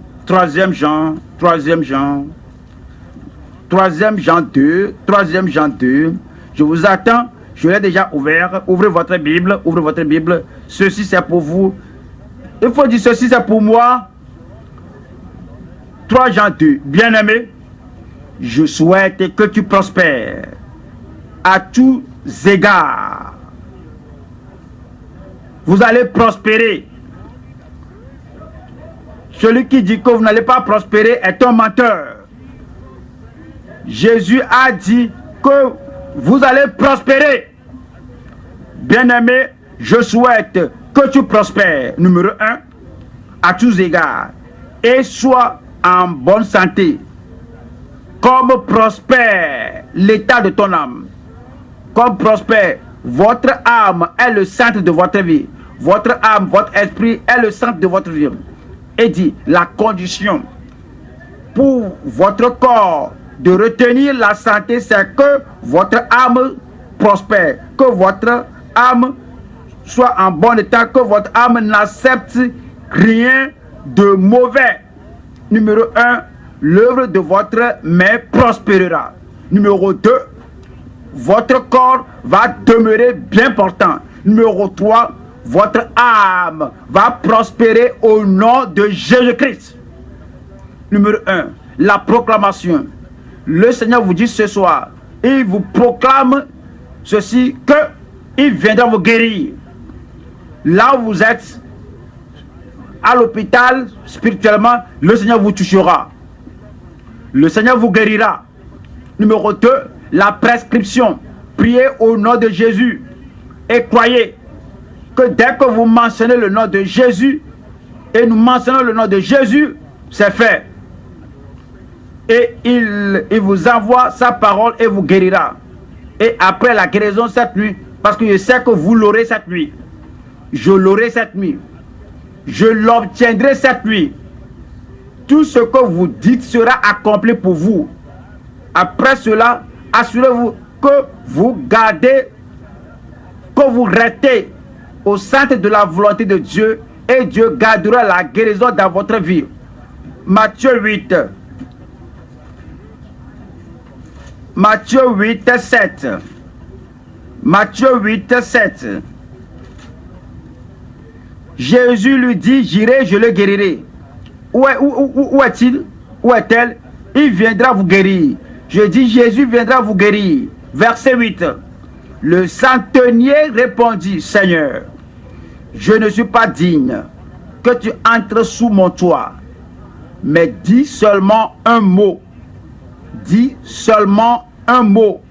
[SPEAKER 2] 2. Je vous attends. Je l'ai déjà ouvert. Ouvrez votre Bible. Ceci, c'est pour vous. Il faut dire ceci, c'est pour moi. 3 Jean 2. Bien-aimé, je souhaite que tu prospères à tous égards. Vous allez prospérer. Celui qui dit que vous n'allez pas prospérer est un menteur. Jésus a dit que vous allez prospérer. Bien-aimé, je souhaite que tu prospères. Numéro 1, à tous égards. Et sois en bonne santé. Comme prospère l'état de ton âme. Comme prospère votre âme est le centre de votre vie. Votre âme, votre esprit est le centre de votre vie. Et dit, la condition pour votre corps de retenir la santé, c'est que votre âme prospère, que votre âme soit en bon état, que votre âme n'accepte rien de mauvais. Numéro 1, l'œuvre de votre main prospérera. Numéro 2, votre corps va demeurer bien portant. Numéro 3, votre âme va prospérer au nom de Jésus-Christ. Numéro 1, la proclamation. Le Seigneur vous dit ce soir, il vous proclame ceci, que il viendra vous guérir. Là où vous êtes, à l'hôpital, spirituellement, le Seigneur vous touchera. Le Seigneur vous guérira. Numéro 2, la prescription. Priez au nom de Jésus. Et croyez que dès que vous mentionnez le nom de Jésus, et nous mentionnons le nom de Jésus, c'est fait. Et il vous envoie sa parole et vous guérira. Et après la guérison cette nuit, parce que je sais que vous l'aurez cette nuit, je l'aurai cette nuit, je l'obtiendrai cette nuit. Tout ce que vous dites sera accompli pour vous. Après cela, assurez-vous que vous gardez, que vous restez au centre de la volonté de Dieu, et Dieu gardera la guérison dans votre vie. Matthieu 8. Matthieu 8, 7. Matthieu 8, 7. Jésus lui dit, j'irai, je le guérirai. Où est-il? Où est-elle? Il viendra vous guérir. Je dis, Jésus viendra vous guérir. Verset 8. Le centenier répondit, Seigneur, je ne suis pas digne que tu entres sous mon toit, mais dis seulement un mot. Dis seulement un mot.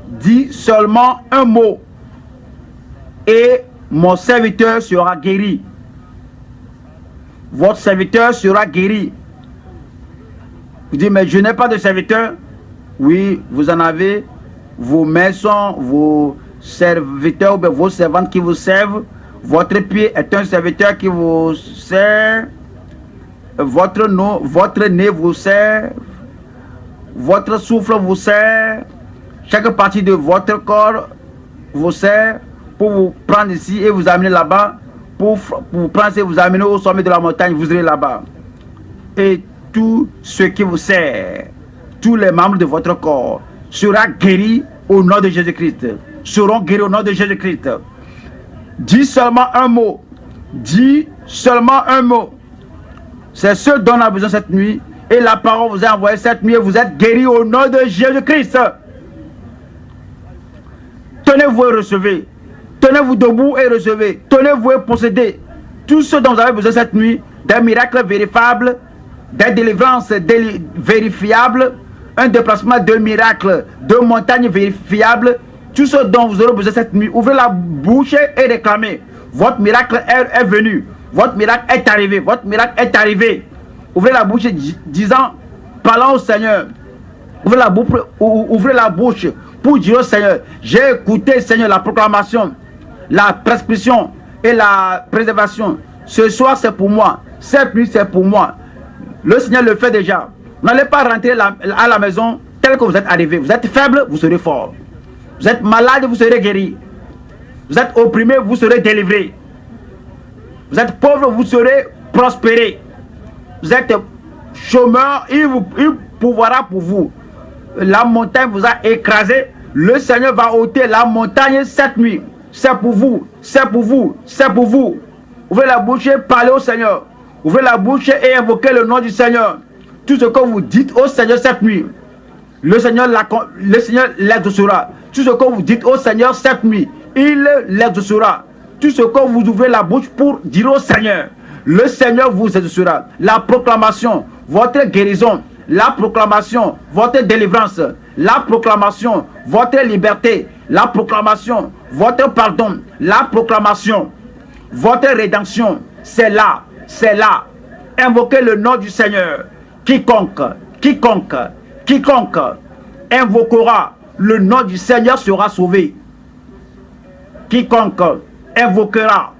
[SPEAKER 2] Dis seulement un mot. Et mon serviteur sera guéri. Votre serviteur sera guéri. Vous dites, mais je n'ai pas de serviteur. Oui, vous en avez. Vos mains sont vos serviteurs ou bien vos servantes qui vous servent. Votre pied est un serviteur qui vous sert. Votre nez vous sert. Votre souffle vous sert. Chaque partie de votre corps vous sert pour vous prendre ici et vous amener là-bas. Pour vous prendre et vous amener au sommet de la montagne, vous irez là-bas. Et tout ce qui vous sert, tous les membres de votre corps, sera guéri au nom de Jésus-Christ. Seront guéris au nom de Jésus-Christ. Dis seulement un mot. Dis seulement un mot. C'est ce dont on a besoin cette nuit. Et la parole vous a envoyé cette nuit et vous êtes guéris au nom de Jésus-Christ. Tenez-vous et recevez. Tenez-vous debout et recevez. Tenez-vous et possédez. Tout ce dont vous avez besoin cette nuit, des miracles vérifiables, des délivrances vérifiables, un déplacement de miracles, de montagnes vérifiables, tout ce dont vous aurez besoin cette nuit, ouvrez la bouche et réclamez. Votre miracle est venu. Votre miracle est arrivé. Votre miracle est arrivé. Ouvrez la bouche disant, parlant au Seigneur. Ouvrez la bouche pour dire au Seigneur, j'ai écouté, Seigneur, la proclamation, la prescription et la préservation. Ce soir, c'est pour moi. Cette nuit, c'est pour moi. Le Seigneur le fait déjà. N'allez pas rentrer à la maison tel que vous êtes arrivé. Vous êtes faible, vous serez fort. Vous êtes malade, vous serez guéri. Vous êtes opprimé, vous serez délivré. Vous êtes pauvre, vous serez prospéré. Vous êtes chômeur, il pourvoira pour vous. La montagne vous a écrasé. Le Seigneur va ôter la montagne cette nuit. C'est pour vous, c'est pour vous, c'est pour vous. Ouvrez la bouche et parlez au Seigneur. Ouvrez la bouche et invoquez le nom du Seigneur. Tout ce que vous dites au Seigneur cette nuit, le Seigneur l'exaucera. Tout ce que vous dites au Seigneur cette nuit, il l'exaucera. Tout ce que vous ouvrez la bouche pour dire au Seigneur, le Seigneur vous exaucera. La proclamation, votre guérison. La proclamation, votre délivrance. La proclamation, votre liberté. La proclamation, votre pardon. La proclamation, votre rédemption. C'est là, c'est là. Invoquez le nom du Seigneur. Quiconque invoquera le nom du Seigneur sera sauvé. Quiconque invoquera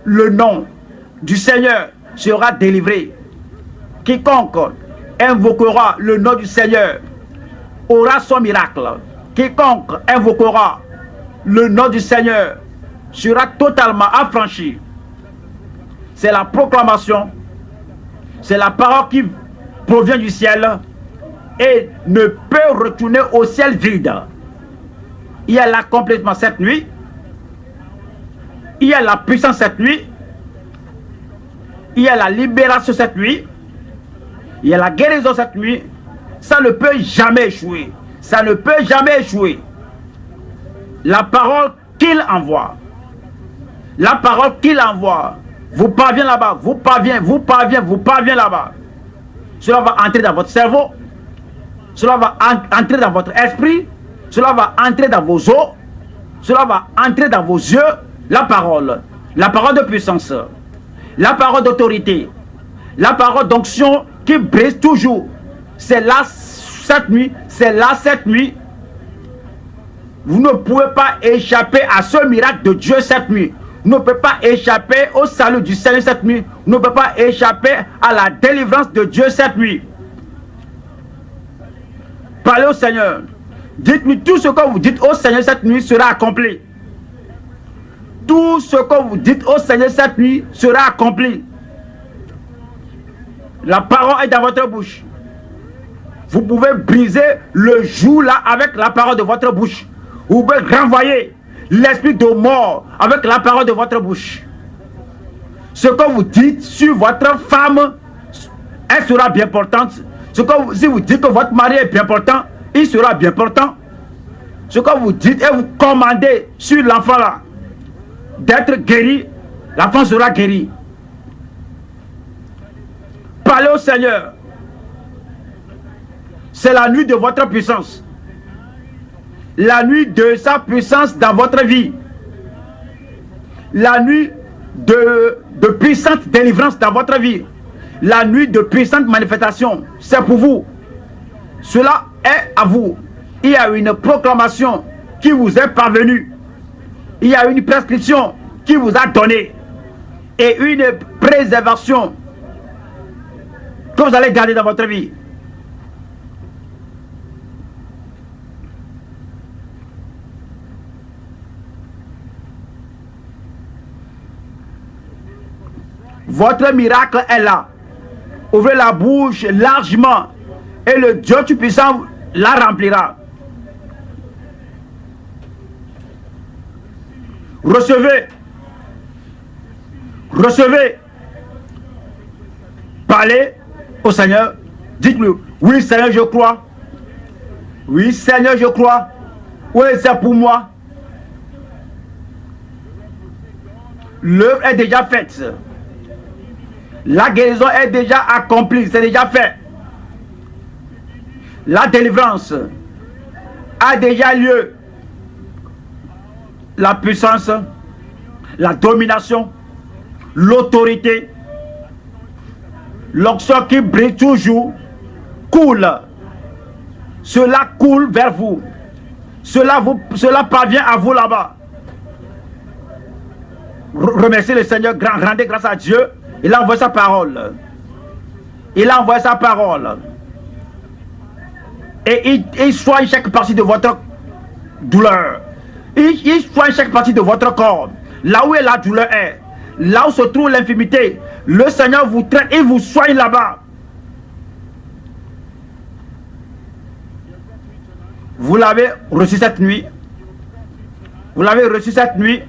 [SPEAKER 2] le nom du Seigneur sera délivré. Quiconque invoquera le nom du Seigneur aura son miracle. Quiconque invoquera le nom du Seigneur sera totalement affranchi. C'est la proclamation, c'est la parole qui provient du ciel et ne peut retourner au ciel vide. Il y a l'accomplissement cette nuit, il y a la puissance cette nuit, il y a la libération cette nuit, il y a la guérison cette nuit, ça ne peut jamais échouer. Ça ne peut jamais échouer. La parole qu'il envoie, la parole qu'il envoie, vous parvient là-bas, vous parvient là-bas. Cela va entrer dans votre cerveau, cela va entrer dans votre esprit, cela va entrer dans vos os, cela va entrer dans vos yeux. La parole de puissance, la parole d'autorité, la parole d'onction qui brise toujours. C'est là cette nuit, c'est là cette nuit. Vous ne pouvez pas échapper à ce miracle de Dieu cette nuit. Vous ne pouvez pas échapper au salut du Seigneur cette nuit. Vous ne pouvez pas échapper à la délivrance de Dieu cette nuit. Parlez au Seigneur. Dites-lui tout ce que vous dites au Seigneur cette nuit sera accompli. Tout ce que vous dites au Seigneur cette nuit sera accompli. La parole est dans votre bouche. Vous pouvez briser le joug là avec la parole de votre bouche. Vous pouvez renvoyer l'esprit de mort avec la parole de votre bouche. Ce que vous dites sur votre femme, elle sera bien portante. Si vous dites que votre mari est bien portant, il sera bien portant. Ce que vous dites et vous commandez sur l'enfant là, d'être guéri, l'enfant sera guéri. Parlez au Seigneur. C'est la nuit de votre puissance. La nuit de sa puissance dans votre vie. La nuit de puissante délivrance dans votre vie. La nuit de puissante manifestation. C'est pour vous. Cela est à vous. Il y a une proclamation qui vous est parvenue. Il y a une prescription qui vous a donné. Et une préservation que vous allez garder dans votre vie. Votre miracle est là. Ouvrez la bouche largement et le Dieu Tout-Puissant la remplira. Recevez. Recevez. Parlez au Seigneur. Dites-lui, oui Seigneur, je crois. Oui Seigneur, je crois. Oui, c'est pour moi. L'œuvre est déjà faite. La guérison est déjà accomplie, c'est déjà fait. La délivrance a déjà lieu. La puissance, la domination, l'autorité, l'onction qui brille toujours, coule. Cela coule vers vous. Cela parvient à vous là-bas. Remerciez le Seigneur, rendez grâce à Dieu. Il a envoyé sa parole. Il a envoyé sa parole. Et il soigne chaque partie de votre douleur. Il soigne chaque partie de votre corps. Là où la douleur est. Là où se trouve l'infirmité. Le Seigneur vous traite et vous soigne là-bas. Vous l'avez reçu cette nuit. Vous l'avez reçu cette nuit.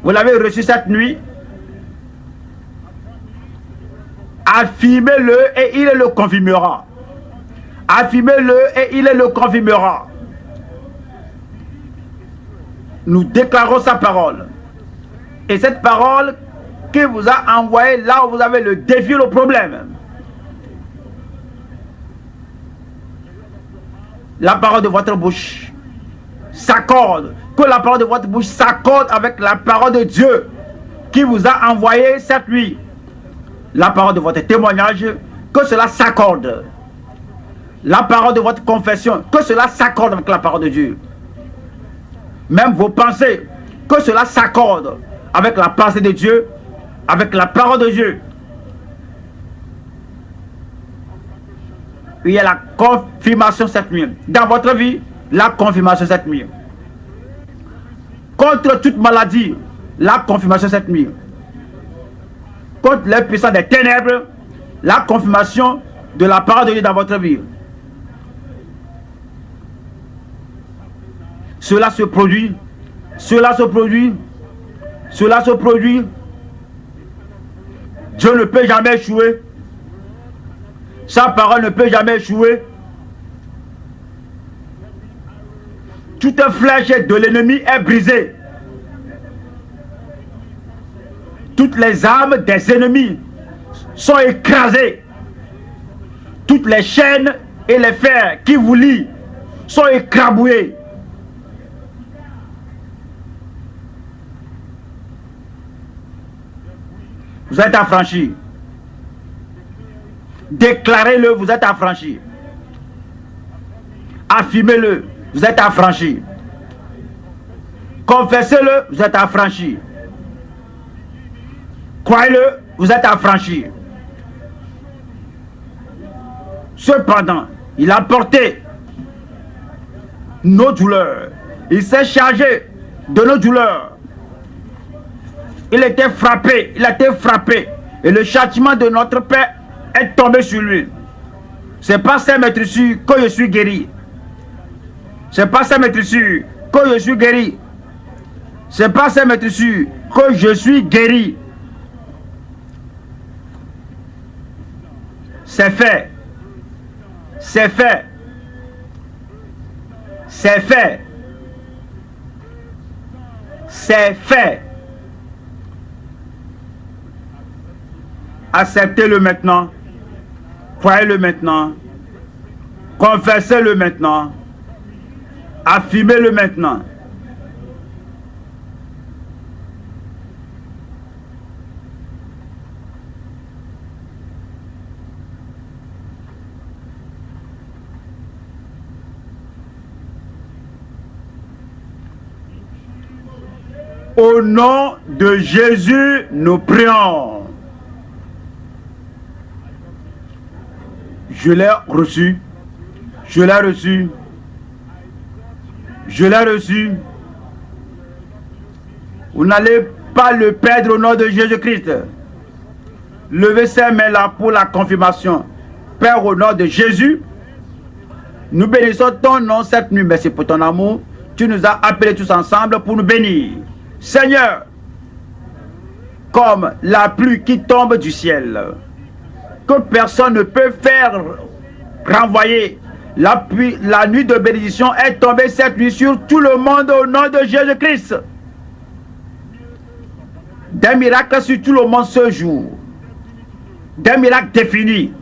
[SPEAKER 2] Vous l'avez reçu cette nuit. Affirmez-le et il le confirmera. Affirmez-le et il le confirmera. Nous déclarons sa parole. Et cette parole qui vous a envoyé là où vous avez le défi, le problème. La parole de votre bouche s'accorde. Que la parole de votre bouche s'accorde avec la parole de Dieu qui vous a envoyé cette nuit. La parole de votre témoignage, que cela s'accorde. La parole de votre confession, que cela s'accorde avec la parole de Dieu. Même vos pensées, que cela s'accorde avec la pensée de Dieu, avec la parole de Dieu. Il y a la confirmation cette nuit. Dans votre vie, la confirmation cette nuit. Contre toute maladie, la confirmation cette nuit. Contre les puissants des ténèbres, la confirmation de la parole de Dieu dans votre vie. Cela se produit, cela se produit, cela se produit. Dieu ne peut jamais échouer. Sa parole ne peut jamais échouer. Toute flèche de l'ennemi est brisée. Toutes les armes des ennemis sont écrasées. Toutes les chaînes et les fers qui vous lient sont écrabouillés. Vous êtes affranchis. Déclarez-le, vous êtes affranchis. Affirmez-le, vous êtes affranchis. Confessez-le, vous êtes affranchis. Croyez-le, vous êtes affranchis. Cependant, il a porté nos douleurs. Il s'est chargé de nos douleurs. Il était frappé, il a été frappé. Et le châtiment de notre Père est tombé sur lui. C'est pas ces maîtresses que je suis guéri. C'est pas ces maîtresses que je suis guéri. C'est pas ces maîtresses que je suis guéri. C'est fait. C'est fait. C'est fait. C'est fait. Acceptez-le maintenant. Croyez-le maintenant. Confessez-le maintenant. Affirmez-le maintenant. Au nom de Jésus, nous prions. Je l'ai reçu. Je l'ai reçu. Je l'ai reçu. Vous n'allez pas le perdre au nom de Jésus-Christ. Levez ses mains là pour la confirmation. Père, au nom de Jésus, nous bénissons ton nom cette nuit. Merci pour ton amour. Tu nous as appelés tous ensemble pour nous bénir. Seigneur, comme la pluie qui tombe du ciel, que personne ne peut faire renvoyer. La nuit de bénédiction est tombée cette nuit sur tout le monde au nom de Jésus-Christ. Des miracles sur tout le monde ce jour. Des miracles définis.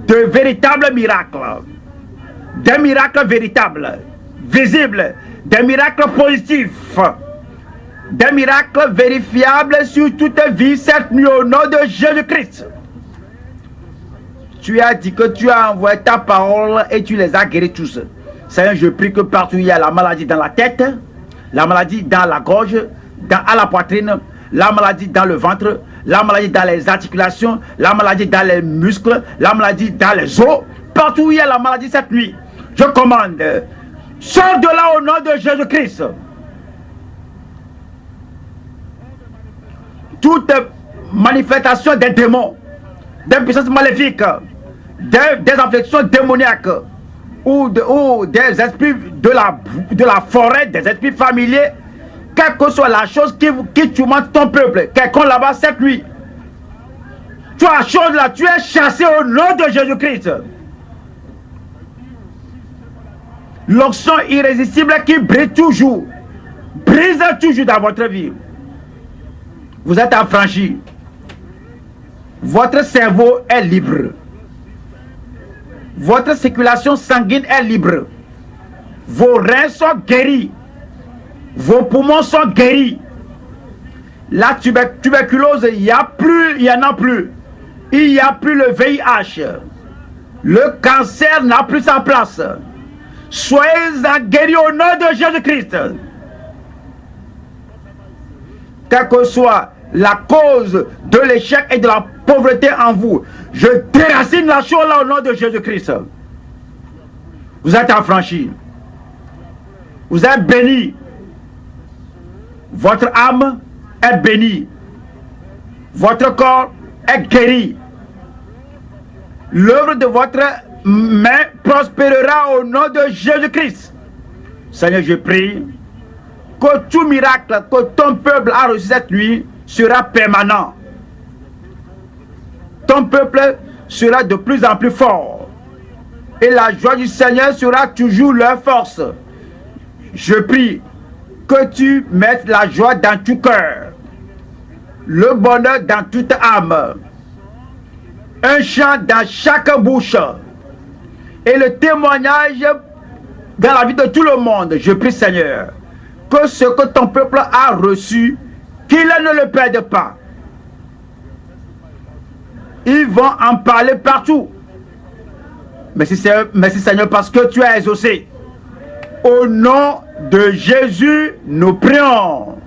[SPEAKER 2] De véritables miracles. Des miracles véritables, visibles. Des miracles positifs. Des miracles vérifiables sur toute vie cette nuit au nom de Jésus-Christ. Tu as dit que tu as envoyé ta parole et tu les as guéris tous. Seigneur, je prie que partout il y a la maladie dans la tête, la maladie dans la gorge, à la poitrine, la maladie dans le ventre, la maladie dans les articulations, la maladie dans les muscles, la maladie dans les os. Partout où il y a la maladie cette nuit, je commande, sors de là au nom de Jésus-Christ. Toute manifestation des démons, des puissances maléfiques, des afflictions démoniaques ou des esprits de la forêt, des esprits familiers, quelle que soit la chose qui tourmente ton peuple, quelqu'un là-bas cette nuit, tu as chose là, tu es chassé au nom de Jésus-Christ. L'onction irrésistible qui brise toujours dans votre vie. Vous êtes affranchis. Votre cerveau est libre. Votre circulation sanguine est libre. Vos reins sont guéris. Vos poumons sont guéris. La tuberculose, il n'y en a plus. Il n'y a plus le VIH. Le cancer n'a plus sa place. Soyez guéris au nom de Jésus-Christ. Quelle que soit la cause de l'échec et de la pauvreté en vous, je déracine la chose là au nom de Jésus-Christ. Vous êtes affranchis. Vous êtes bénis. Votre âme est bénie. Votre corps est guéri. L'œuvre de votre main prospérera au nom de Jésus-Christ. Seigneur, je prie que tout miracle que ton peuple a reçu cette nuit sera permanent. Ton peuple sera de plus en plus fort. Et la joie du Seigneur sera toujours leur force. Je prie que tu mettes la joie dans tout cœur, le bonheur dans toute âme, un chant dans chaque bouche et le témoignage dans la vie de tout le monde. Je prie, Seigneur, que ce que ton peuple a reçu, qu'il ne le perde pas. Ils vont en parler partout. Merci Seigneur, parce que tu as exaucé. Au nom de Jésus, nous prions.